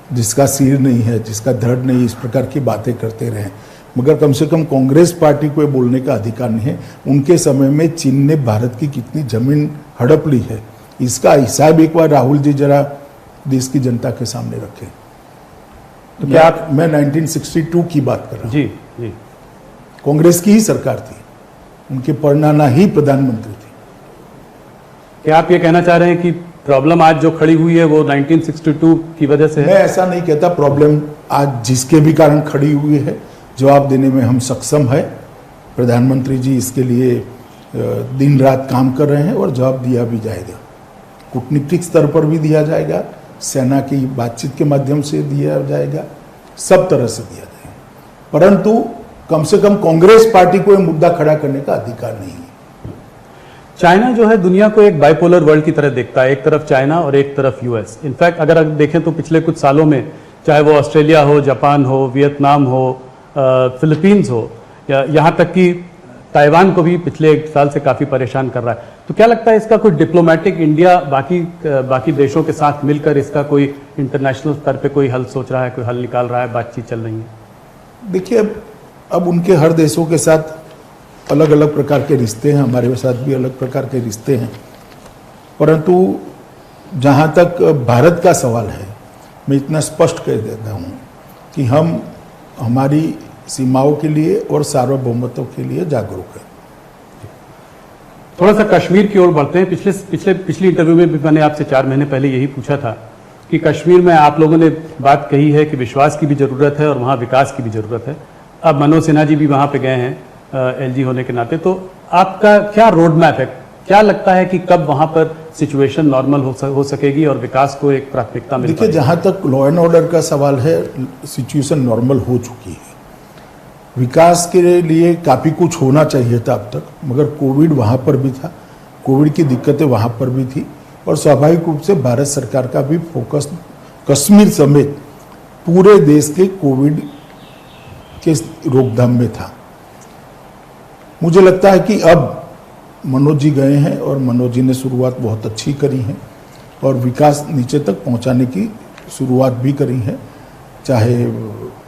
S2: जिसका सिर नहीं है, जिसका धड़ नहीं, इस प्रकार की बातें करते रहे। मगर कम से कम कांग्रेस पार्टी को बोलने का अधिकार नहीं है। उनके समय में चीन ने भारत की कितनी जमीन हड़प ली है, इसका हिसाब एक बार राहुल जी जरा देश की जनता के सामने रखें। तो क्या आप, मैं 1962 की बात कर रहा हूं।
S1: जी जी,
S2: कांग्रेस की ही सरकार थी, उनके परनाना ही प्रधानमंत्री थे।
S1: क्या आप ये कहना चाह रहे हैं कि प्रॉब्लम आज जो खड़ी हुई है वो 1962 की वजह से है?
S2: मैं ऐसा नहीं कहता। प्रॉब्लम आज जिसके भी कारण खड़ी हुई है, जवाब देने में हम सक्षम है। प्रधानमंत्री जी इसके लिए दिन रात काम कर रहे हैं, और जवाब दिया भी जाएगा। कूटनीतिक स्तर पर भी दिया जाएगा, सेना की बातचीत के माध्यम से दिया जाएगा, सब तरह से दिया जाएगा। परंतु कम से कम कांग्रेस पार्टी को यह मुद्दा खड़ा करने का अधिकार नहीं है।
S1: चाइना जो है दुनिया को एक बाइपोलर वर्ल्ड की तरह देखता है, एक तरफ चाइना और एक तरफ यूएस। इनफैक्ट अगर देखें तो पिछले कुछ सालों में, चाहे वो ऑस्ट्रेलिया हो, जापान हो, वियतनाम हो, फिलीपींस हो, या यहाँ तक कि ताइवान को भी पिछले एक साल से काफ़ी परेशान कर रहा है। तो क्या लगता है इसका कोई डिप्लोमेटिक, इंडिया बाकी देशों के साथ मिलकर इसका कोई इंटरनेशनल स्तर पे कोई हल सोच रहा है, कोई हल निकाल रहा है, बातचीत चल रही है?
S2: देखिए, अब उनके हर देशों के साथ अलग अलग प्रकार के रिश्ते हैं, हमारे साथ भी अलग प्रकार के रिश्ते हैं। परंतु जहाँ तक भारत का सवाल है, मैं इतना स्पष्ट कह देता हूँ कि हम हमारी सीमाओं के लिए और सार्वभौमत्व के लिए जागरूक हैं।
S1: थोड़ा सा कश्मीर की ओर बढ़ते हैं। पिछली इंटरव्यू में भी मैंने आपसे 4 महीने पहले यही पूछा था कि कश्मीर में आप लोगों ने बात कही है कि विश्वास की भी जरूरत है और वहाँ विकास की भी जरूरत है। अब मनोज सिन्हा जी भी वहाँ पे गए हैं एलजी होने के नाते, तो आपका क्या रोड मैप है? क्या लगता है कि कब वहाँ पर सिचुएशन नॉर्मल हो सकेगी और विकास को एक प्राथमिकता मिल पाएगी?
S2: देखिए, जहाँ तक लॉ एंड ऑर्डर का सवाल है, सिचुएशन नॉर्मल हो चुकी है। विकास के लिए काफ़ी कुछ होना चाहिए था अब तक, मगर कोविड वहाँ पर भी था, कोविड की दिक्कतें वहाँ पर भी थी, और स्वाभाविक रूप से भारत सरकार का भी फोकस कश्मीर समेत पूरे देश के कोविड के रोकथाम में था। मुझे लगता है कि अब मनोज जी गए हैं और मनोज जी ने शुरुआत बहुत अच्छी करी है, और विकास नीचे तक पहुंचाने की शुरुआत भी करी है। चाहे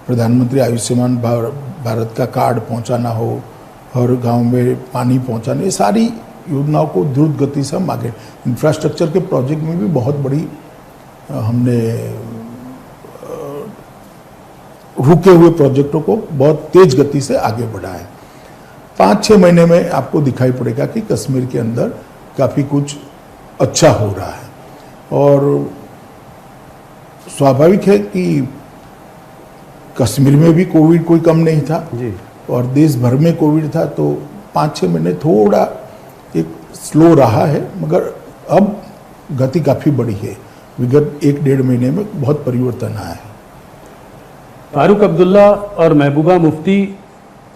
S2: प्रधानमंत्री आयुष्मान भारत का कार्ड पहुंचाना हो, हर गांव में पानी पहुंचाना, ये सारी योजनाओं को द्रुत गति से हम आगे, इंफ्रास्ट्रक्चर के प्रोजेक्ट में भी बहुत बड़ी हमने रुके हुए प्रोजेक्टों को बहुत तेज गति से आगे बढ़ाया है। 5-6 महीने में आपको दिखाई पड़ेगा कि कश्मीर के अंदर काफ़ी कुछ अच्छा हो रहा है, और स्वाभाविक है कि कश्मीर में भी कोविड कोई कम नहीं था
S1: जी, और
S2: देश भर में कोविड था, तो 5-6 महीने थोड़ा एक स्लो रहा है, मगर अब गति काफ़ी बढ़ी है। विगत 1-1.5 महीने में बहुत परिवर्तन आया है।
S1: फारूक अब्दुल्ला और महबूबा मुफ्ती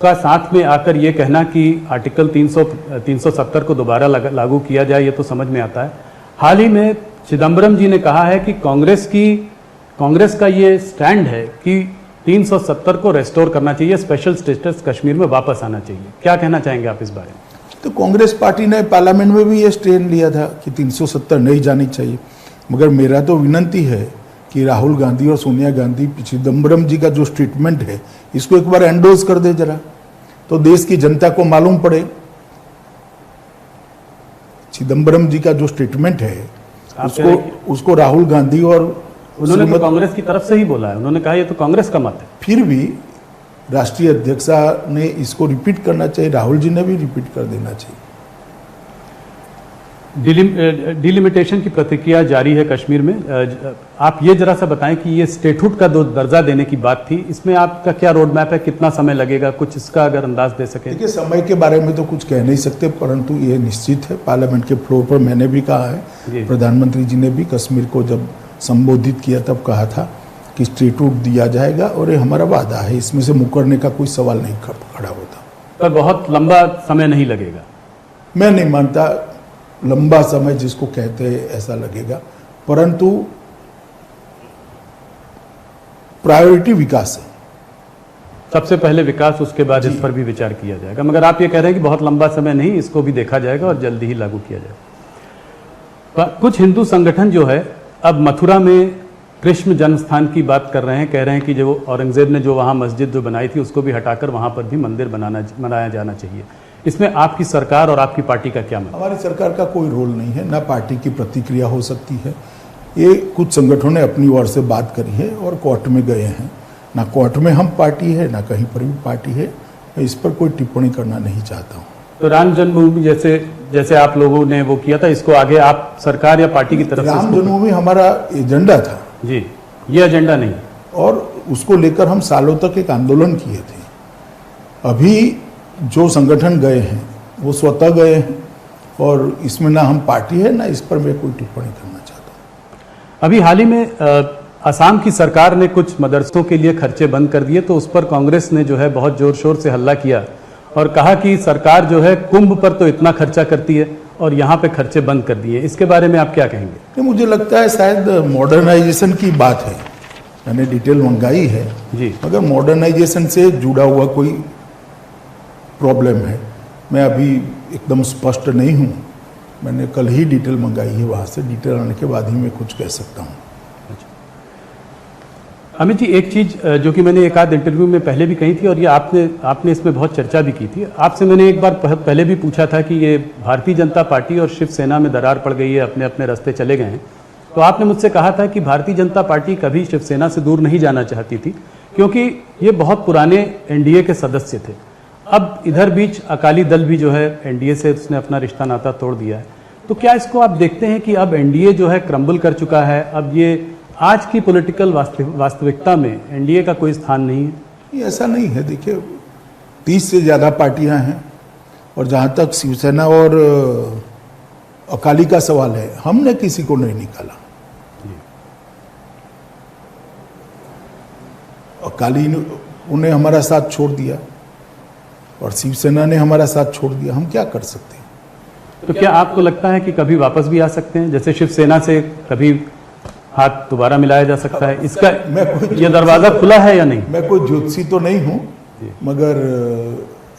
S1: का साथ में आकर ये कहना कि आर्टिकल 370 को दोबारा लागू किया जाए, ये तो समझ में आता है। हाल ही में चिदम्बरम जी ने कहा है कि कांग्रेस का ये स्टैंड है कि 370 को रेस्टोर करना चाहिए, स्पेशल स्टेटस कश्मीर में वापस आना चाहिए। क्या कहना चाहेंगे आप इस बारे में?
S2: तो कांग्रेस पार्टी ने पार्लियामेंट में भी ये स्टैंड लिया था कि 370 नहीं जानी चाहिए, मगर मेरा तो विनंती है कि राहुल गांधी और सोनिया गांधी, चिदम्बरम जी का जो स्टेटमेंट है, इसको एक बार एंडोर्स कर दे जरा, तो देश की जनता को मालूम पड़े। चिदम्बरम जी का जो स्टेटमेंट है, उसको राहुल गांधी और
S1: उन्होंने तो कांग्रेस की तरफ से ही बोला है, उन्होंने कहा ये तो कांग्रेस का मत है।
S2: फिर भी राष्ट्रीय अध्यक्षा ने इसको रिपीट करना चाहिए, राहुल जी ने भी रिपीट कर देना चाहिए।
S1: डिलिमिटेशन की प्रक्रिया जारी है कश्मीर में। आप ये जरा सा बताएं कि ये स्टेटहुड का जो दर्जा देने की बात थी, इसमें आपका क्या रोड मैप है, कितना समय लगेगा, कुछ इसका अगर अंदाज दे सकें।
S2: देखिए, समय के बारे में तो कुछ कह नहीं सकते, परंतु ये निश्चित है, पार्लियामेंट के फ्लोर पर मैंने भी कहा है, प्रधानमंत्री जी ने भी कश्मीर को जब संबोधित किया तब कहा था कि स्टेटहुड दिया जाएगा, और ये हमारा वादा है, इसमें से मुकरने का कोई सवाल नहीं खड़ा होता।
S1: पर बहुत लंबा समय नहीं लगेगा।
S2: मैं नहीं मानता लंबा समय जिसको कहते हैं ऐसा लगेगा, परंतु प्रायोरिटी विकास है।
S1: सबसे पहले विकास, उसके बाद इस पर भी विचार किया जाएगा। मगर आप ये कह रहे हैं कि बहुत लंबा समय नहीं, इसको भी देखा जाएगा और जल्दी ही लागू किया जाएगा। कुछ हिंदू संगठन जो है अब मथुरा में कृष्ण जन्मस्थान की बात कर रहे हैं, कह रहे हैं कि जो औरंगजेब ने जो वहाँ मस्जिद जो बनाई थी उसको भी हटाकर वहाँ पर भी मंदिर बनाया जाना चाहिए। इसमें आपकी सरकार और आपकी पार्टी का क्या मतलब?
S2: हमारी सरकार का कोई रोल नहीं है, ना पार्टी की प्रतिक्रिया हो सकती है। ये कुछ संगठनों ने अपनी ओर से बात करी है और कोर्ट में गए हैं, ना कोर्ट में हम पार्टी है ना कहीं पर भी पार्टी है। मैं इस पर कोई टिप्पणी करना नहीं चाहता हूँ।
S1: तो राम जन्मभूमि जैसे आप लोगों ने वो किया था, इसको आगे आप सरकार या पार्टी की तरफ से?
S2: राम जन्मभूमि हमारा एजेंडा था
S1: जी, ये एजेंडा नहीं,
S2: और उसको लेकर हम सालों तक एक आंदोलन किए थे। अभी जो संगठन गए हैं वो स्वतः गए हैं, और इसमें ना हम पार्टी है ना इस पर मैं कोई टिप्पणी करना चाहता हूँ।
S1: अभी हाल ही में असम की सरकार ने कुछ मदरसों के लिए खर्चे बंद कर दिए, तो उस पर कांग्रेस ने जो है बहुत जोर शोर से हल्ला किया और कहा कि सरकार जो है कुंभ पर तो इतना खर्चा करती है और यहाँ पे खर्चे बंद कर दिए। इसके बारे में आप क्या कहेंगे?
S2: मुझे लगता है शायद मॉडर्नाइजेशन की बात है, मैंने डिटेल मंगाई है
S1: जी,
S2: मगर मॉडर्नाइजेशन से जुड़ा हुआ कोई प्रॉब्लम है, मैं अभी एकदम स्पष्ट नहीं हूँ। मैंने कल ही डिटेल मंगाई है, वहाँ से डिटेल आने के बाद ही मैं कुछ कह सकता हूँ।
S1: अमित जी, एक चीज़ जो कि मैंने एक आध इंटरव्यू में पहले भी कही थी और ये आपने इसमें बहुत चर्चा भी की थी। आपसे मैंने एक बार पहले भी पूछा था कि ये भारतीय जनता पार्टी और शिवसेना में दरार पड़ गई है, अपने अपने रास्ते चले गए हैं, तो आपने मुझसे कहा था कि भारतीय जनता पार्टी कभी शिवसेना से दूर नहीं जाना चाहती थी, क्योंकि ये बहुत पुराने एनडीए के सदस्य थे। अब इधर बीच अकाली दल भी जो है एनडीए से उसने अपना रिश्ता नाता तोड़ दिया है, तो क्या इसको आप देखते हैं कि अब एनडीए जो है क्रम्बल कर चुका है? अब ये आज की पॉलिटिकल वास्तविकता में एनडीए का कोई स्थान नहीं है?
S2: ये ऐसा नहीं है। देखिए, 30 से ज़्यादा पार्टियां हैं, और जहाँ तक शिवसेना और अकाली का सवाल है, हमने किसी को नहीं निकाला। अकाली ने उन्हें हमारा साथ छोड़ दिया और शिवसेना ने हमारा साथ छोड़ दिया, हम क्या कर सकते हैं?
S1: तो क्या आपको लगता है कि कभी वापस भी आ सकते हैं? जैसे शिवसेना से कभी हाथ दोबारा मिलाया जा सकता है? इसका ये दरवाजा खुला है या नहीं?
S2: मैं कोई ज्योतिषी तो नहीं हूँ, मगर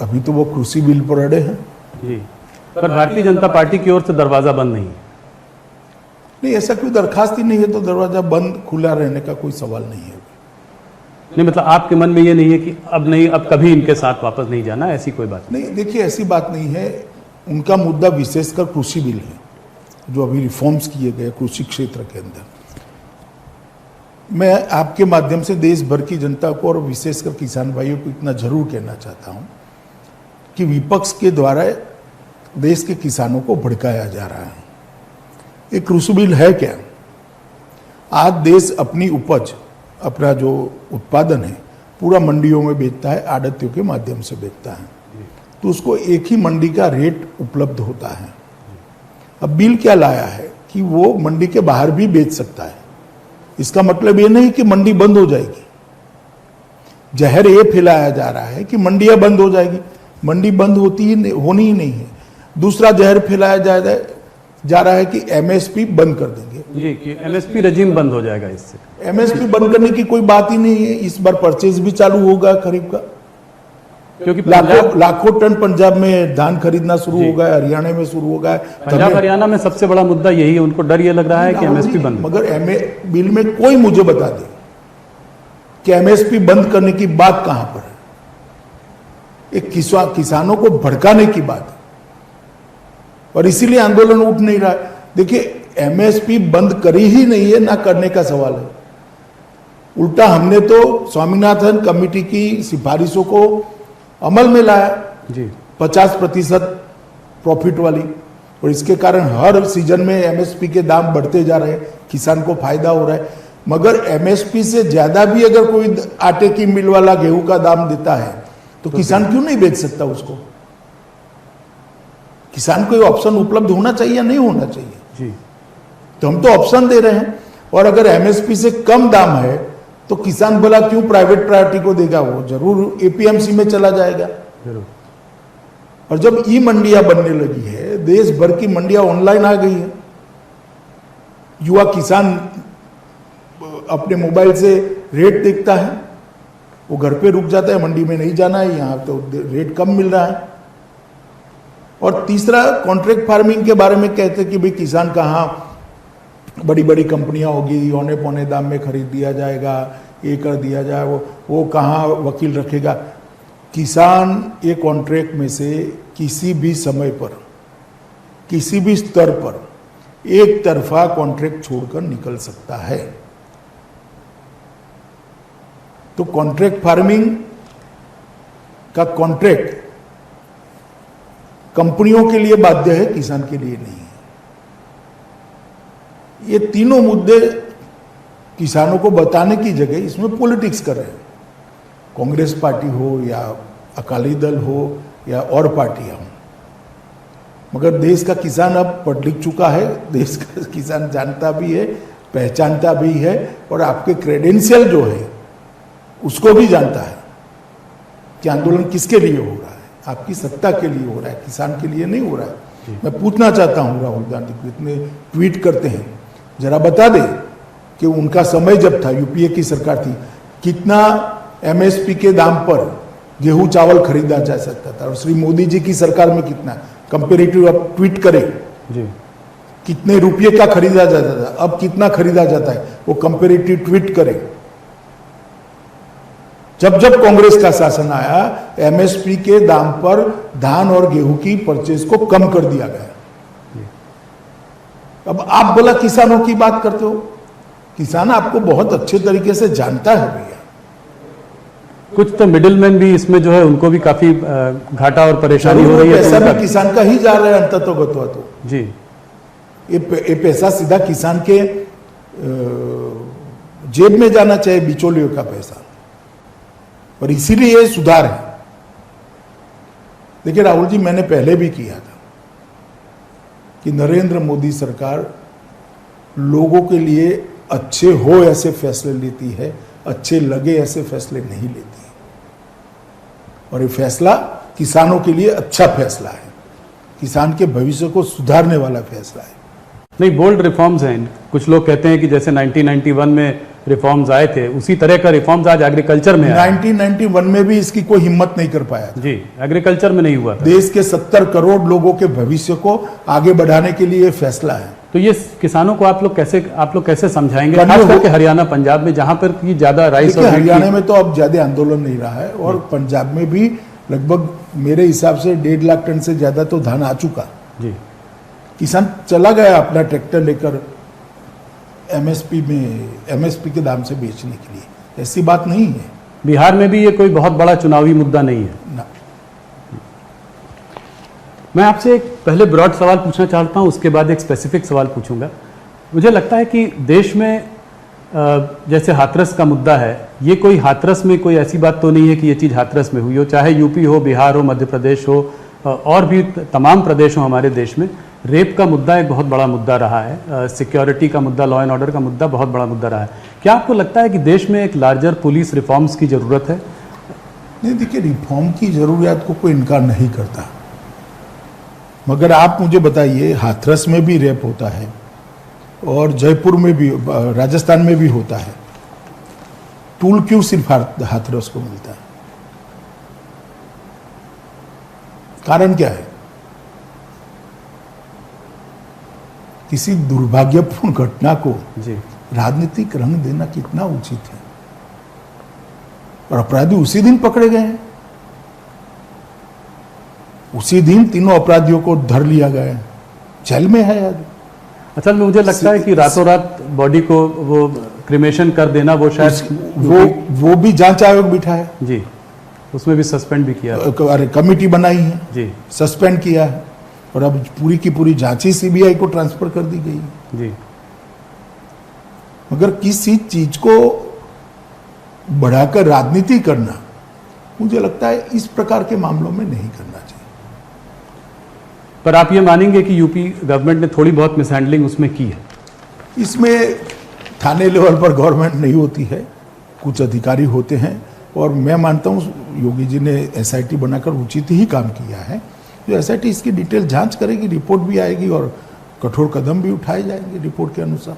S2: अभी तो वो कृषि बिल पर अड़े हैं
S1: जी, पर भारतीय जनता पार्टी की ओर से दरवाजा बंद नहीं है?
S2: नहीं, ऐसा कोई दरखास्त ही नहीं है, तो दरवाजा बंद खुला रहने का कोई सवाल नहीं है।
S1: नहीं, मतलब आपके मन में ये नहीं है कि अब नहीं, अब कभी इनके साथ वापस नहीं जाना, ऐसी कोई बात
S2: नहीं? देखिए, ऐसी बात नहीं है। उनका मुद्दा विशेषकर कृषि बिल है, जो अभी रिफॉर्म्स किए गए कृषि क्षेत्र के अंदर। मैं आपके माध्यम से देश भर की जनता को और विशेषकर किसान भाइयों को इतना जरूर कहना चाहता हूं कि विपक्ष के द्वारा देश के किसानों को भड़काया जा रहा है। ये कृषि बिल है क्या? आज देश अपनी उपज, अपना जो उत्पादन है, पूरा मंडियों में बेचता है, आड़तियों के माध्यम से बेचता है, तो उसको एक ही मंडी का रेट उपलब्ध होता है। अब बिल क्या लाया है कि वो मंडी के बाहर भी बेच सकता है। इसका मतलब ये नहीं कि मंडी बंद हो जाएगी। जहर ये फैलाया जा रहा है कि मंडियां बंद हो जाएगी। मंडी बंद होनी ही नहीं है। दूसरा जहर फैलाया जा रहा है कि एमएसपी बंद कर देंगे
S1: जी, कि एमएसपी रजीम बंद हो जाएगा इससे।
S2: एमएसपी बंद करने की कोई बात ही नहीं है। इस बार परचेज भी चालू होगा खरीफ का,
S1: क्योंकि
S2: लाखों टन पंजाब में धान खरीदना शुरू हो गया, हरियाणा में शुरू हो गया।
S1: पंजाब हरियाणा में सबसे बड़ा मुद्दा यही है, उनको डर ये लग रहा है कि एमएसपी बंद।
S2: मगर बिल में कोई मुझे बता दे कि एमएसपी बंद करने की बात कहां पर है। एक किसानों को भड़काने की बात है, और इसीलिए आंदोलन उठ नहीं रहा है। देखिए, एमएसपी बंद करी ही नहीं है, ना करने का सवाल है। उल्टा हमने तो स्वामीनाथन कमेटी की सिफारिशों को अमल में लाया
S1: जी
S2: 50% प्रॉफिट वाली, और इसके कारण हर सीजन में एमएसपी के दाम बढ़ते जा रहे हैं, किसान को फायदा हो रहा है। मगर एमएसपी से ज्यादा भी अगर कोई आटे की मिल वाला गेहूं का दाम देता है तो किसान क्यों नहीं बेच सकता उसको? किसान को ये ऑप्शन उपलब्ध होना चाहिए या नहीं होना चाहिए?
S1: जी
S2: तो हम तो ऑप्शन दे रहे हैं, और अगर एमएसपी से कम दाम है तो किसान भला क्यों प्राइवेट प्रायोरिटी को देगा? वो जरूर एपीएमसी में चला जाएगा।
S1: जरूर।
S2: और जब ई मंडियां बनने लगी है, देश भर की मंडियां ऑनलाइन आ गई है, युवा किसान अपने मोबाइल से रेट देखता है, वो घर पे रुक जाता है, मंडी में नहीं जाना है, यहाँ तो रेट कम मिल रहा है। और तीसरा, कॉन्ट्रैक्ट फार्मिंग के बारे में कहते हैं कि भाई किसान कहाँ, बड़ी बड़ी कंपनियां होगी, औने पौने दाम में खरीद दिया जाएगा, ये कर दिया जाए, वो कहाँ वकील रखेगा? किसान ये कॉन्ट्रैक्ट में से किसी भी समय पर, किसी भी स्तर पर एक तरफा कॉन्ट्रैक्ट छोड़कर निकल सकता है। तो कॉन्ट्रैक्ट फार्मिंग का कॉन्ट्रैक्ट कंपनियों के लिए बाध्य है, किसान के लिए नहीं है। ये तीनों मुद्दे किसानों को बताने की जगह इसमें पॉलिटिक्स कर रहे हैं, कांग्रेस पार्टी हो या अकाली दल हो या और पार्टियां हो। मगर देश का किसान अब पढ़ लिख चुका है, देश का किसान जानता भी है, पहचानता भी है, और आपके क्रेडेंशियल जो है उसको भी जानता है कि आंदोलन किसके लिए हो रहा है। आपकी सत्ता के लिए हो रहा है, किसान के लिए नहीं हो रहा है। मैं पूछना चाहता हूं राहुल गांधी को, इतने ट्वीट करते हैं, जरा बता दे कि उनका समय जब था, यूपीए की सरकार थी, कितना एमएसपी के दाम पर गेहूं चावल खरीदा जा सकता था, और श्री मोदी जी की सरकार में कितना, कंपेरेटिव आप ट्वीट करें
S1: जी,
S2: कितने रुपये का खरीदा जाता था, अब कितना खरीदा जाता है, वो कंपेरेटिव ट्वीट करें। जब जब कांग्रेस का शासन आया, एमएसपी के दाम पर धान और गेहूं की परचेज को कम कर दिया गया। अब आप बोला किसानों की बात करते हो, किसान आपको बहुत अच्छे तरीके से जानता है भैया।
S1: कुछ तो मिडिलमैन भी इसमें जो है उनको भी काफी घाटा और परेशानी हो रही है।
S2: पैसा भी किसान का ही जा रहा है अंततोगत्वा तो
S1: जी,
S2: ये पैसा सीधा किसान के जेब में जाना चाहिए, बिचौलियों का पैसा, और इसीलिए ये सुधार है। देखिए राहुल जी, मैंने पहले भी किया था कि नरेंद्र मोदी सरकार लोगों के लिए अच्छे हो ऐसे फैसले लेती है, अच्छे लगे ऐसे फैसले नहीं लेती है, और ये फैसला किसानों के लिए अच्छा फैसला है, किसान के भविष्य को सुधारने वाला फैसला है।
S1: नहीं, बोल्ड रिफॉर्म्स हैं। कुछ लोग कहते हैं कि जैसे 1991 में रिफॉर्म्स आए थे, उसी तरह का रिफॉर्म्स आज एग्रीकल्चर में आया।
S2: 1991 में भी इसकी कोई हिम्मत नहीं कर पाया था।
S1: जी, एग्रीकल्चर में नहीं हुआ था।
S2: देश के 70 करोड़ लोगों के भविष्य को आगे बढ़ाने के लिए फैसला है।
S1: तो ये किसानों को आप लोग कैसे समझाएंगे, खास करके हरियाणा पंजाब में, जहां पर की ज्यादा राइस और
S2: हरियाणा में तो अब ज्यादा आंदोलन नहीं रहा है, और पंजाब में भी लगभग मेरे हिसाब से 1.5 लाख टन से ज्यादा तो धान आ चुका।
S1: जी,
S2: किसान चला गया अपना ट्रैक्टर लेकर एमएसपी के दाम से बेचने के लिए। ऐसी बात नहीं है।
S1: बिहार में भी ये कोई बहुत बड़ा चुनावी मुद्दा नहीं है
S2: ना।
S1: मैं आपसे एक पहले ब्रॉड सवाल पूछना चाहता हूं, उसके बाद एक स्पेसिफिक सवाल पूछूंगा। मुझे लगता है कि देश में जैसे हाथरस का मुद्दा है, ये कोई हाथरस में कोई ऐसी बात तो नहीं है कि ये चीज़ हाथरस में हुई हो, चाहे यूपी हो, बिहार हो, मध्य प्रदेश हो, और भी तमाम प्रदेश हो हमारे देश में। रेप का मुद्दा एक बहुत बड़ा मुद्दा रहा है, सिक्योरिटी का मुद्दा, लॉ एंड ऑर्डर का मुद्दा बहुत बड़ा मुद्दा रहा है। क्या आपको लगता है कि देश में एक लार्जर पुलिस रिफॉर्म्स की ज़रूरत है?
S2: नहीं, देखिए, रिफॉर्म की जरूरियात को कोई इनकार नहीं करता, मगर आप मुझे बताइए, हाथरस में भी रेप होता है और जयपुर में भी, राजस्थान में भी होता है, टूल क्यों सिर्फ हाथरस को मिलता है? कारण क्या है? किसी दुर्भाग्यपूर्ण घटना को
S1: जी,
S2: राजनीतिक रंग देना कितना उचित है? और अपराधी उसी दिन पकड़े गए हैं, उसी दिन तीनों अपराधियों को धर लिया गया है, जेल में है आज।
S1: असल में मुझे लगता है कि रातों रात बॉडी को वो क्रिमेशन कर देना वो शायद
S2: वो भी जांच आयोग बिठा है
S1: जी, उसमें भी सस्पेंड भी किया।
S2: अरे कमेटी बनाई है
S1: जी
S2: सस्पेंड किया है और अब पूरी की पूरी जांच ही सीबीआई को ट्रांसफर कर दी गई है।
S1: जी
S2: मगर किसी चीज को बढ़ाकर राजनीति करना मुझे लगता है इस प्रकार के मामलों में नहीं करना चाहिए।
S1: पर आप ये मानेंगे कि यूपी गवर्नमेंट ने थोड़ी बहुत मिसहैंडलिंग उसमें की है?
S2: इसमें थाने लेवल पर गवर्नमेंट नहीं होती है, कुछ अधिकारी होते हैं और मैं मानता हूँ योगी जी ने एसआईटी बनाकर उचित ही काम किया है। जो एसआईटी इसकी डिटेल जांच करेगी, रिपोर्ट भी आएगी और कठोर कदम भी उठाए जाएंगे रिपोर्ट के अनुसार।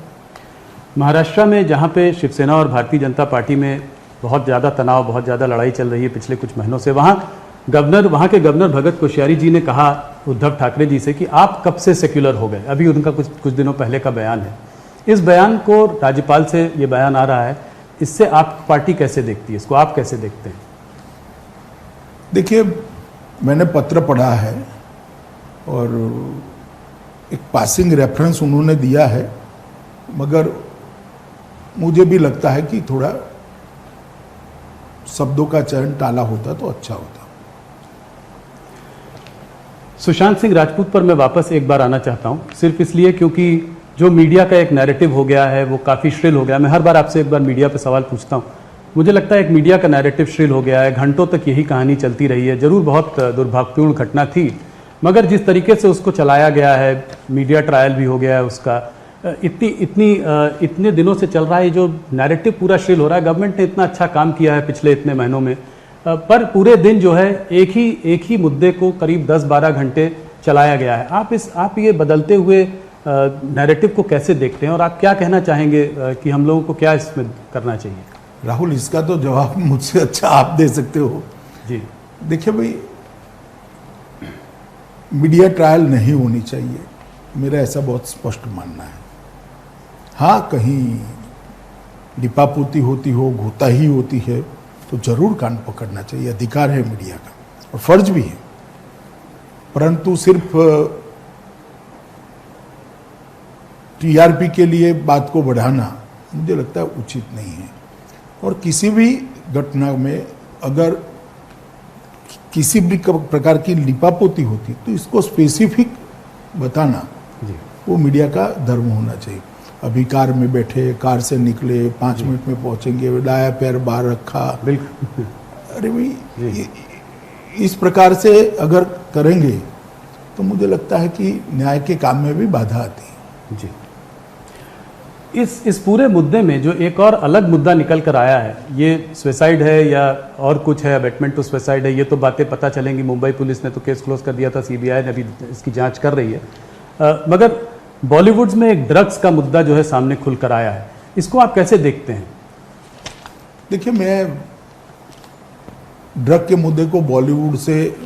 S1: महाराष्ट्र में जहाँ पे शिवसेना और भारतीय जनता पार्टी में बहुत ज़्यादा तनाव, बहुत ज़्यादा लड़ाई चल रही है पिछले कुछ महीनों से, वहाँ के गवर्नर भगत कोश्यारी जी ने कहा उद्धव ठाकरे जी से कि आप कब से सेक्युलर हो गए। अभी उनका कुछ दिनों पहले का बयान है। इस बयान को राज्यपाल से ये बयान आ रहा है, इससे आप पार्टी कैसे देखती है, इसको आप कैसे देखते हैं?
S2: देखिए, मैंने पत्र पढ़ा है और एक पासिंग रेफरेंस उन्होंने दिया है, मगर मुझे भी लगता है कि थोड़ा शब्दों का चयन टाला होता तो अच्छा होता।
S1: सुशांत सिंह राजपूत पर मैं वापस एक बार आना चाहता हूं, सिर्फ इसलिए क्योंकि जो मीडिया का एक नैरेटिव हो गया है वो काफ़ी श्रिल हो गया। मैं हर बार आपसे एक बार मीडिया पे सवाल पूछता हूं, मुझे लगता है एक मीडिया का नैरेटिव श्रिल हो गया है। घंटों तक यही कहानी चलती रही है। जरूर बहुत दुर्भाग्यपूर्ण घटना थी, मगर जिस तरीके से उसको चलाया गया है, मीडिया ट्रायल भी हो गया है उसका, इतने दिनों से चल रहा है जो नैरेटिव पूरा श्रिल हो रहा है। गवर्नमेंट ने इतना अच्छा काम किया है पिछले इतने महीनों में, पर पूरे दिन जो है एक ही मुद्दे को करीब 10-12 घंटे चलाया गया है। आप ये बदलते हुए नैरेटिव को कैसे देखते हैं और आप क्या कहना चाहेंगे कि हम लोगों को क्या इसमें करना चाहिए?
S2: राहुल, इसका तो जवाब मुझसे अच्छा आप दे सकते हो
S1: जी।
S2: देखिए भाई, मीडिया ट्रायल नहीं होनी चाहिए, मेरा ऐसा बहुत स्पष्ट मानना है। हाँ, कहीं लिपापोती होती हो, घोताही होती है तो जरूर कान पकड़ना चाहिए, अधिकार है मीडिया का और फर्ज भी है, परंतु सिर्फ टीआरपी के लिए बात को बढ़ाना मुझे लगता है उचित नहीं है। और किसी भी घटना में अगर किसी भी प्रकार की लिपापोती होती तो इसको स्पेसिफिक बताना
S1: जी।
S2: वो मीडिया का धर्म होना चाहिए। अभी कार में बैठे, कार से निकले, 5 मिनट में पहुंचेंगे, दाया पैर बाहर रखा,
S1: बिल्कुल। अरे
S2: भाई, इस प्रकार से अगर करेंगे तो मुझे लगता है कि न्याय के काम में भी बाधा आती है।
S1: जी। इस पूरे मुद्दे में जो एक और अलग मुद्दा निकल कर आया है, ये सुसाइड है या और कुछ है, अबेटमेंट टू सुसाइड है, ये तो बातें पता चलेंगी। मुंबई पुलिस ने तो केस क्लोज कर दिया था, सीबीआई ने अभी इसकी जांच कर रही है। मगर बॉलीवुड में एक ड्रग्स का मुद्दा जो है सामने खुलकर आया है, इसको आप कैसे देखते हैं?
S2: देखिए, मैं ड्रग के मुद्दे को बॉलीवुड से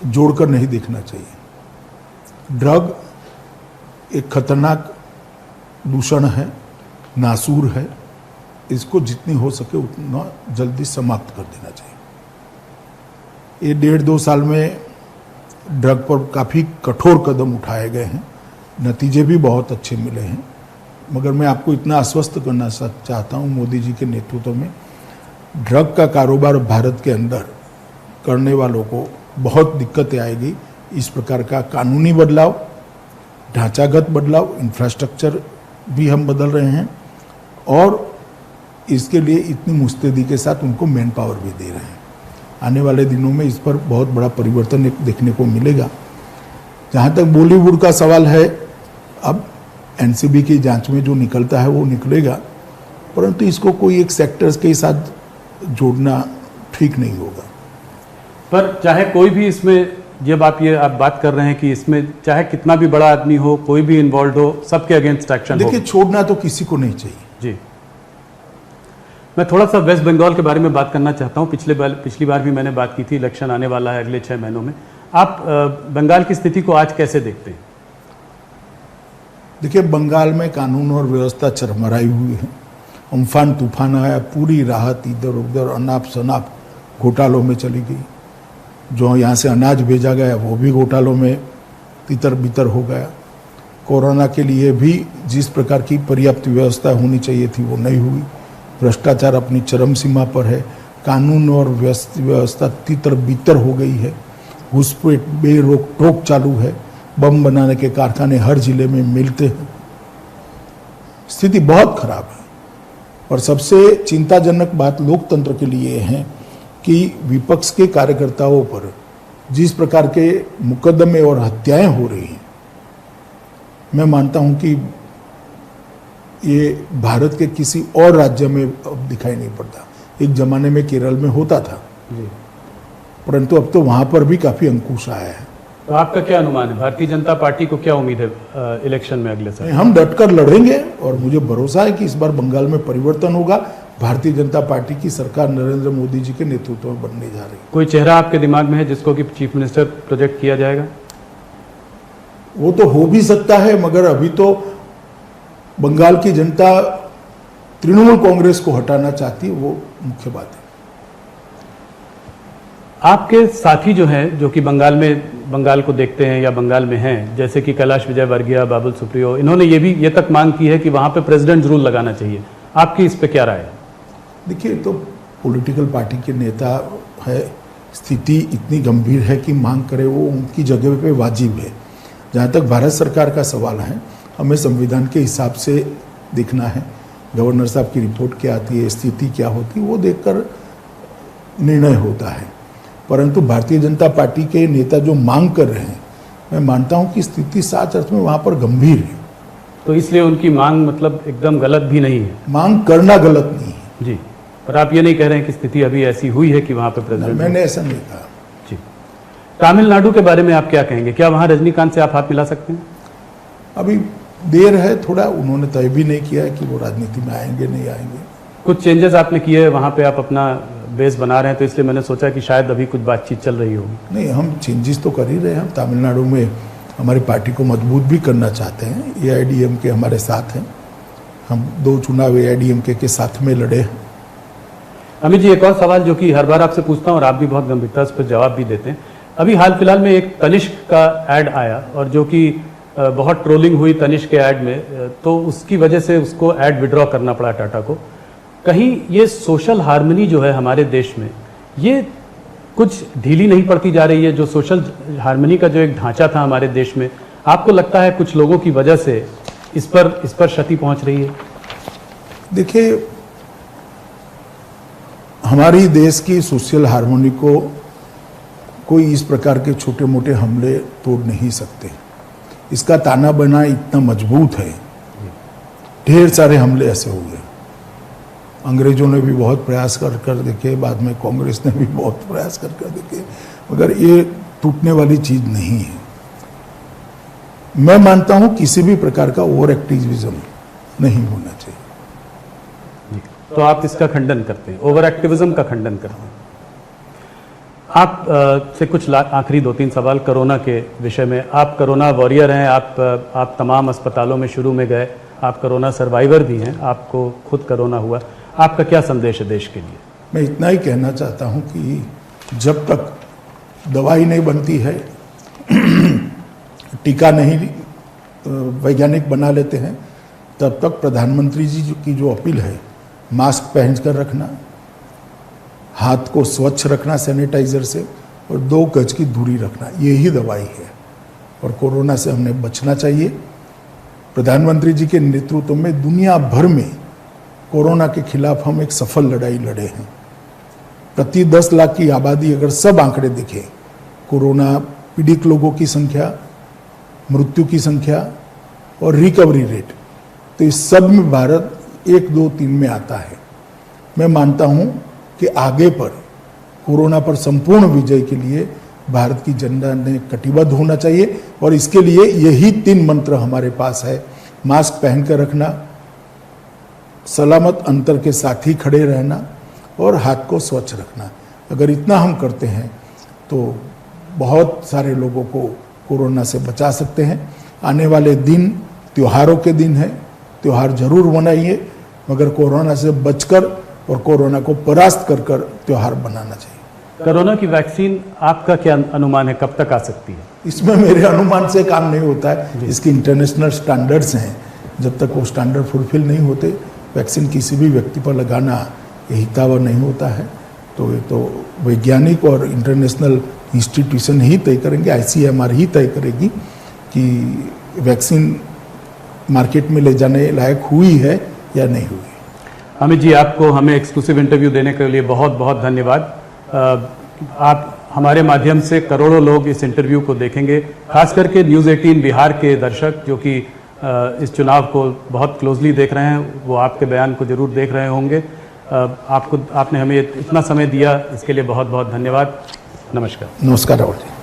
S2: जोड़कर नहीं देखना चाहिए। ड्रग एक खतरनाक दूषण है, नासूर है, इसको जितनी हो सके उतना जल्दी समाप्त कर देना चाहिए। ये 1.5-2 साल में ड्रग पर काफ़ी कठोर कदम उठाए गए हैं, नतीजे भी बहुत अच्छे मिले हैं, मगर मैं आपको इतना आश्वस्त करना चाहता हूँ, मोदी जी के नेतृत्व में ड्रग का कारोबार भारत के अंदर करने वालों को बहुत दिक्कतें आएगी। इस प्रकार का कानूनी बदलाव, ढांचागत बदलाव, इंफ्रास्ट्रक्चर भी हम बदल रहे हैं और इसके लिए इतनी मुस्तैदी के साथ उनको मैन पावर भी दे रहे हैं। आने वाले दिनों में इस पर बहुत बड़ा परिवर्तन देखने को मिलेगा। जहाँ तक बॉलीवुड का सवाल है, अब एनसीबी की जांच में जो निकलता है वो निकलेगा, परंतु इसको कोई एक सेक्टर्स के साथ जोड़ना ठीक नहीं होगा।
S1: पर चाहे कोई भी इसमें, जब आप बात कर रहे हैं कि इसमें चाहे कितना भी बड़ा आदमी हो, कोई भी इन्वॉल्व हो, सबके अगेंस्ट एक्शन हो।
S2: देखिए, छोड़ना तो किसी को नहीं चाहिए।
S1: जी। मैं थोड़ा सा वेस्ट बंगाल के बारे में बात करना चाहता हूँ। पिछली बार भी मैंने बात की थी, इलेक्शन आने वाला है अगले 6 महीनों में। आप बंगाल की स्थिति को आज कैसे देखते हैं?
S2: देखिए, बंगाल में कानून और व्यवस्था चरमराई हुई है। अम्फान तूफान आया, पूरी राहत इधर उधर अनाप शनाप घोटालों में चली गई। जो यहाँ से अनाज भेजा गया वो भी घोटालों में तितर बितर हो गया। कोरोना के लिए भी जिस प्रकार की पर्याप्त व्यवस्था होनी चाहिए थी वो नहीं हुई। भ्रष्टाचार अपनी चरम सीमा पर है। कानून और व्यवस्था तितर बितर हो गई है। घुसपैठ बेरोक टोक चालू है। बम बनाने के कारखाने हर जिले में मिलते हैं। स्थिति बहुत खराब है। और सबसे चिंताजनक बात लोकतंत्र के लिए है कि विपक्ष के कार्यकर्ताओं पर जिस प्रकार के मुकदमे और हत्याएं हो रही हैं, मैं मानता हूं कि ये भारत के किसी और राज्य में अब दिखाई नहीं पड़ता। एक जमाने में केरल में होता था, परंतु अब तो वहां पर भी काफी अंकुश आया है।
S1: तो आपका क्या अनुमान है, भारतीय जनता पार्टी को क्या उम्मीद है इलेक्शन में अगले साल?
S2: हम डटकर लड़ेंगे और मुझे भरोसा है कि इस बार बंगाल में परिवर्तन होगा। भारतीय जनता पार्टी की सरकार नरेंद्र मोदी जी के नेतृत्व में बनने जा रही है।
S1: कोई चेहरा आपके दिमाग में है जिसको कि चीफ मिनिस्टर प्रोजेक्ट किया जाएगा?
S2: वो तो हो भी सकता है, मगर अभी तो बंगाल की जनता तृणमूल कांग्रेस को हटाना चाहती है, वो मुख्य बात है।
S1: आपके साथी जो हैं, जो कि बंगाल को देखते हैं या बंगाल में हैं, जैसे कि कैलाश विजयवर्गीय, बाबुल सुप्रियो, इन्होंने ये तक मांग की है कि वहां पे प्रेसिडेंट रूल लगाना चाहिए। आपकी इस पे क्या राय है?
S2: देखिए, तो पॉलिटिकल पार्टी के नेता है, स्थिति इतनी गंभीर है कि मांग करे वो उनकी जगह पे वाजिब है। जहाँ तक भारत सरकार का सवाल है, हमें संविधान के हिसाब से देखना है। गवर्नर साहब की रिपोर्ट क्या आती है, स्थिति क्या होती है, वो देखकर निर्णय होता है। परंतु भारतीय जनता पार्टी के नेता जो मांग कर रहे हैं, मैं मानता हूं कि स्थिति सच अर्थ में वहां पर गंभीर है।
S1: तो इसलिए उनकी मांग मतलब एकदम गलत भी नहीं है?
S2: मांग करना गलत नहीं है
S1: जी, पर आप ये नहीं कह रहे हैं कि स्थिति अभी ऐसी हुई है कि वहां पे प्रेसिडेंट?
S2: मैंने ऐसा नहीं कहा
S1: जी। तमिलनाडु के बारे में आप क्या कहेंगे? क्या वहां रजनीकांत से आप हाथ मिला सकते हैं?
S2: अभी देर है थोड़ा, उन्होंने तय भी नहीं किया है कि वो राजनीति में आएंगे नहीं आएंगे।
S1: कुछ चेंजेस आपने किए हैं वहां पे, आप अपना बेस बना रहे हैं, तो इसलिए मैंने सोचा कि शायद अभी कुछ बातचीत चल रही होगी।
S2: नहीं, हम चेंजेस तो कर ही रहे हैं। हम तमिलनाडु में हमारी पार्टी को मजबूत भी करना चाहते हैं। AIDMK हमारे साथ हैं। हम 2 चुनाव AIDMK के साथ में लड़े हैं।
S1: अमित जी, एक और सवाल जो कि हर बार आपसे पूछता हूँ और आप भी बहुत गंभीरता से उस पर जवाब भी देते हैं। अभी हाल फिलहाल में एक तनिष्क का ऐड आया और जो कि बहुत ट्रोलिंग हुई तनिष्क के ऐड में, तो उसकी वजह से उसको ऐड विड्रॉ करना पड़ा टाटा को। कहीं ये सोशल हार्मनी जो है हमारे देश में, ये कुछ ढीली नहीं पड़ती जा रही है? जो सोशल हार्मनी का जो एक ढांचा था हमारे देश में, आपको लगता है कुछ लोगों की वजह से इस पर क्षति पहुंच रही है?
S2: देखिए, हमारी देश की सोशल हार्मनी को कोई इस प्रकार के छोटे मोटे हमले तोड़ नहीं सकते। इसका ताना बाना इतना मजबूत है। ढेर सारे हमले ऐसे हुए। अंग्रेजों ने भी बहुत प्रयास कर देखे, बाद में कांग्रेस ने भी बहुत प्रयास कर देखे, मगर ये टूटने वाली चीज नहीं है। मैं मानता हूं किसी भी प्रकार का ओवर एक्टिविज्म नहीं होना चाहिए।
S1: तो आप इसका खंडन करते हैं, ओवर एक्टिविज्म का खंडन करते हैं। आप से कुछ आखिरी 2-3 सवाल कोरोना के विषय में। आप कोरोना वॉरियर हैं, आप तमाम अस्पतालों में शुरू में गए, आप कोरोना सर्वाइवर भी हैं, आपको खुद कोरोना हुआ। आपका क्या संदेश है देश के लिए?
S2: मैं इतना ही कहना चाहता हूं कि जब तक दवाई नहीं बनती है, टीका नहीं वैज्ञानिक बना लेते हैं, तब तक प्रधानमंत्री जी की जो अपील है, मास्क पहनकर रखना, हाथ को स्वच्छ रखना सैनिटाइजर से, और 2 गज की दूरी रखना, यही दवाई है। और कोरोना से हमने बचना चाहिए। प्रधानमंत्री जी के नेतृत्व में दुनिया भर में कोरोना के खिलाफ हम एक सफल लड़ाई लड़े हैं। प्रति 10 लाख की आबादी अगर सब आंकड़े देखें, कोरोना पीड़ित लोगों की संख्या, मृत्यु की संख्या और रिकवरी रेट, तो इस सब में भारत 1, 2, 3 में आता है। मैं मानता हूं कि आगे पर कोरोना पर संपूर्ण विजय के लिए भारत की जनता ने कटिबद्ध होना चाहिए, और इसके लिए यही 3 मंत्र हमारे पास है। मास्क पहनकर रखना, सलामत अंतर के साथ ही खड़े रहना, और हाथ को स्वच्छ रखना। अगर इतना हम करते हैं तो बहुत सारे लोगों को कोरोना से बचा सकते हैं। आने वाले दिन त्योहारों के दिन है, त्योहार जरूर मनाइए, मगर कोरोना से बचकर और कोरोना को परास्त कर त्योहार बनाना चाहिए।
S1: कोरोना की वैक्सीन आपका क्या अनुमान है, कब तक आ सकती है?
S2: इसमें मेरे अनुमान से काम नहीं होता है। इसके इंटरनेशनल स्टैंडर्ड्स हैं, जब तक वो स्टैंडर्ड फुलफिल नहीं होते वैक्सीन किसी भी व्यक्ति पर लगाना हितावह नहीं होता है। तो ये तो वैज्ञानिक और इंटरनेशनल इंस्टीट्यूशन ही तय करेंगे, ICMR ही तय करेगी कि वैक्सीन मार्केट में ले जाने लायक हुई है या नहीं हुई।
S1: अमित जी, आपको हमें एक्सक्लूसिव इंटरव्यू देने के लिए बहुत बहुत धन्यवाद। आप हमारे माध्यम से करोड़ों लोग इस इंटरव्यू को देखेंगे, खास करके न्यूज़ 18 बिहार के दर्शक जो कि इस चुनाव को बहुत क्लोजली देख रहे हैं, वो आपके बयान को जरूर देख रहे होंगे। आपने हमें इतना समय दिया, इसके लिए बहुत बहुत धन्यवाद। नमस्कार।
S2: नमस्कार राहुल जी।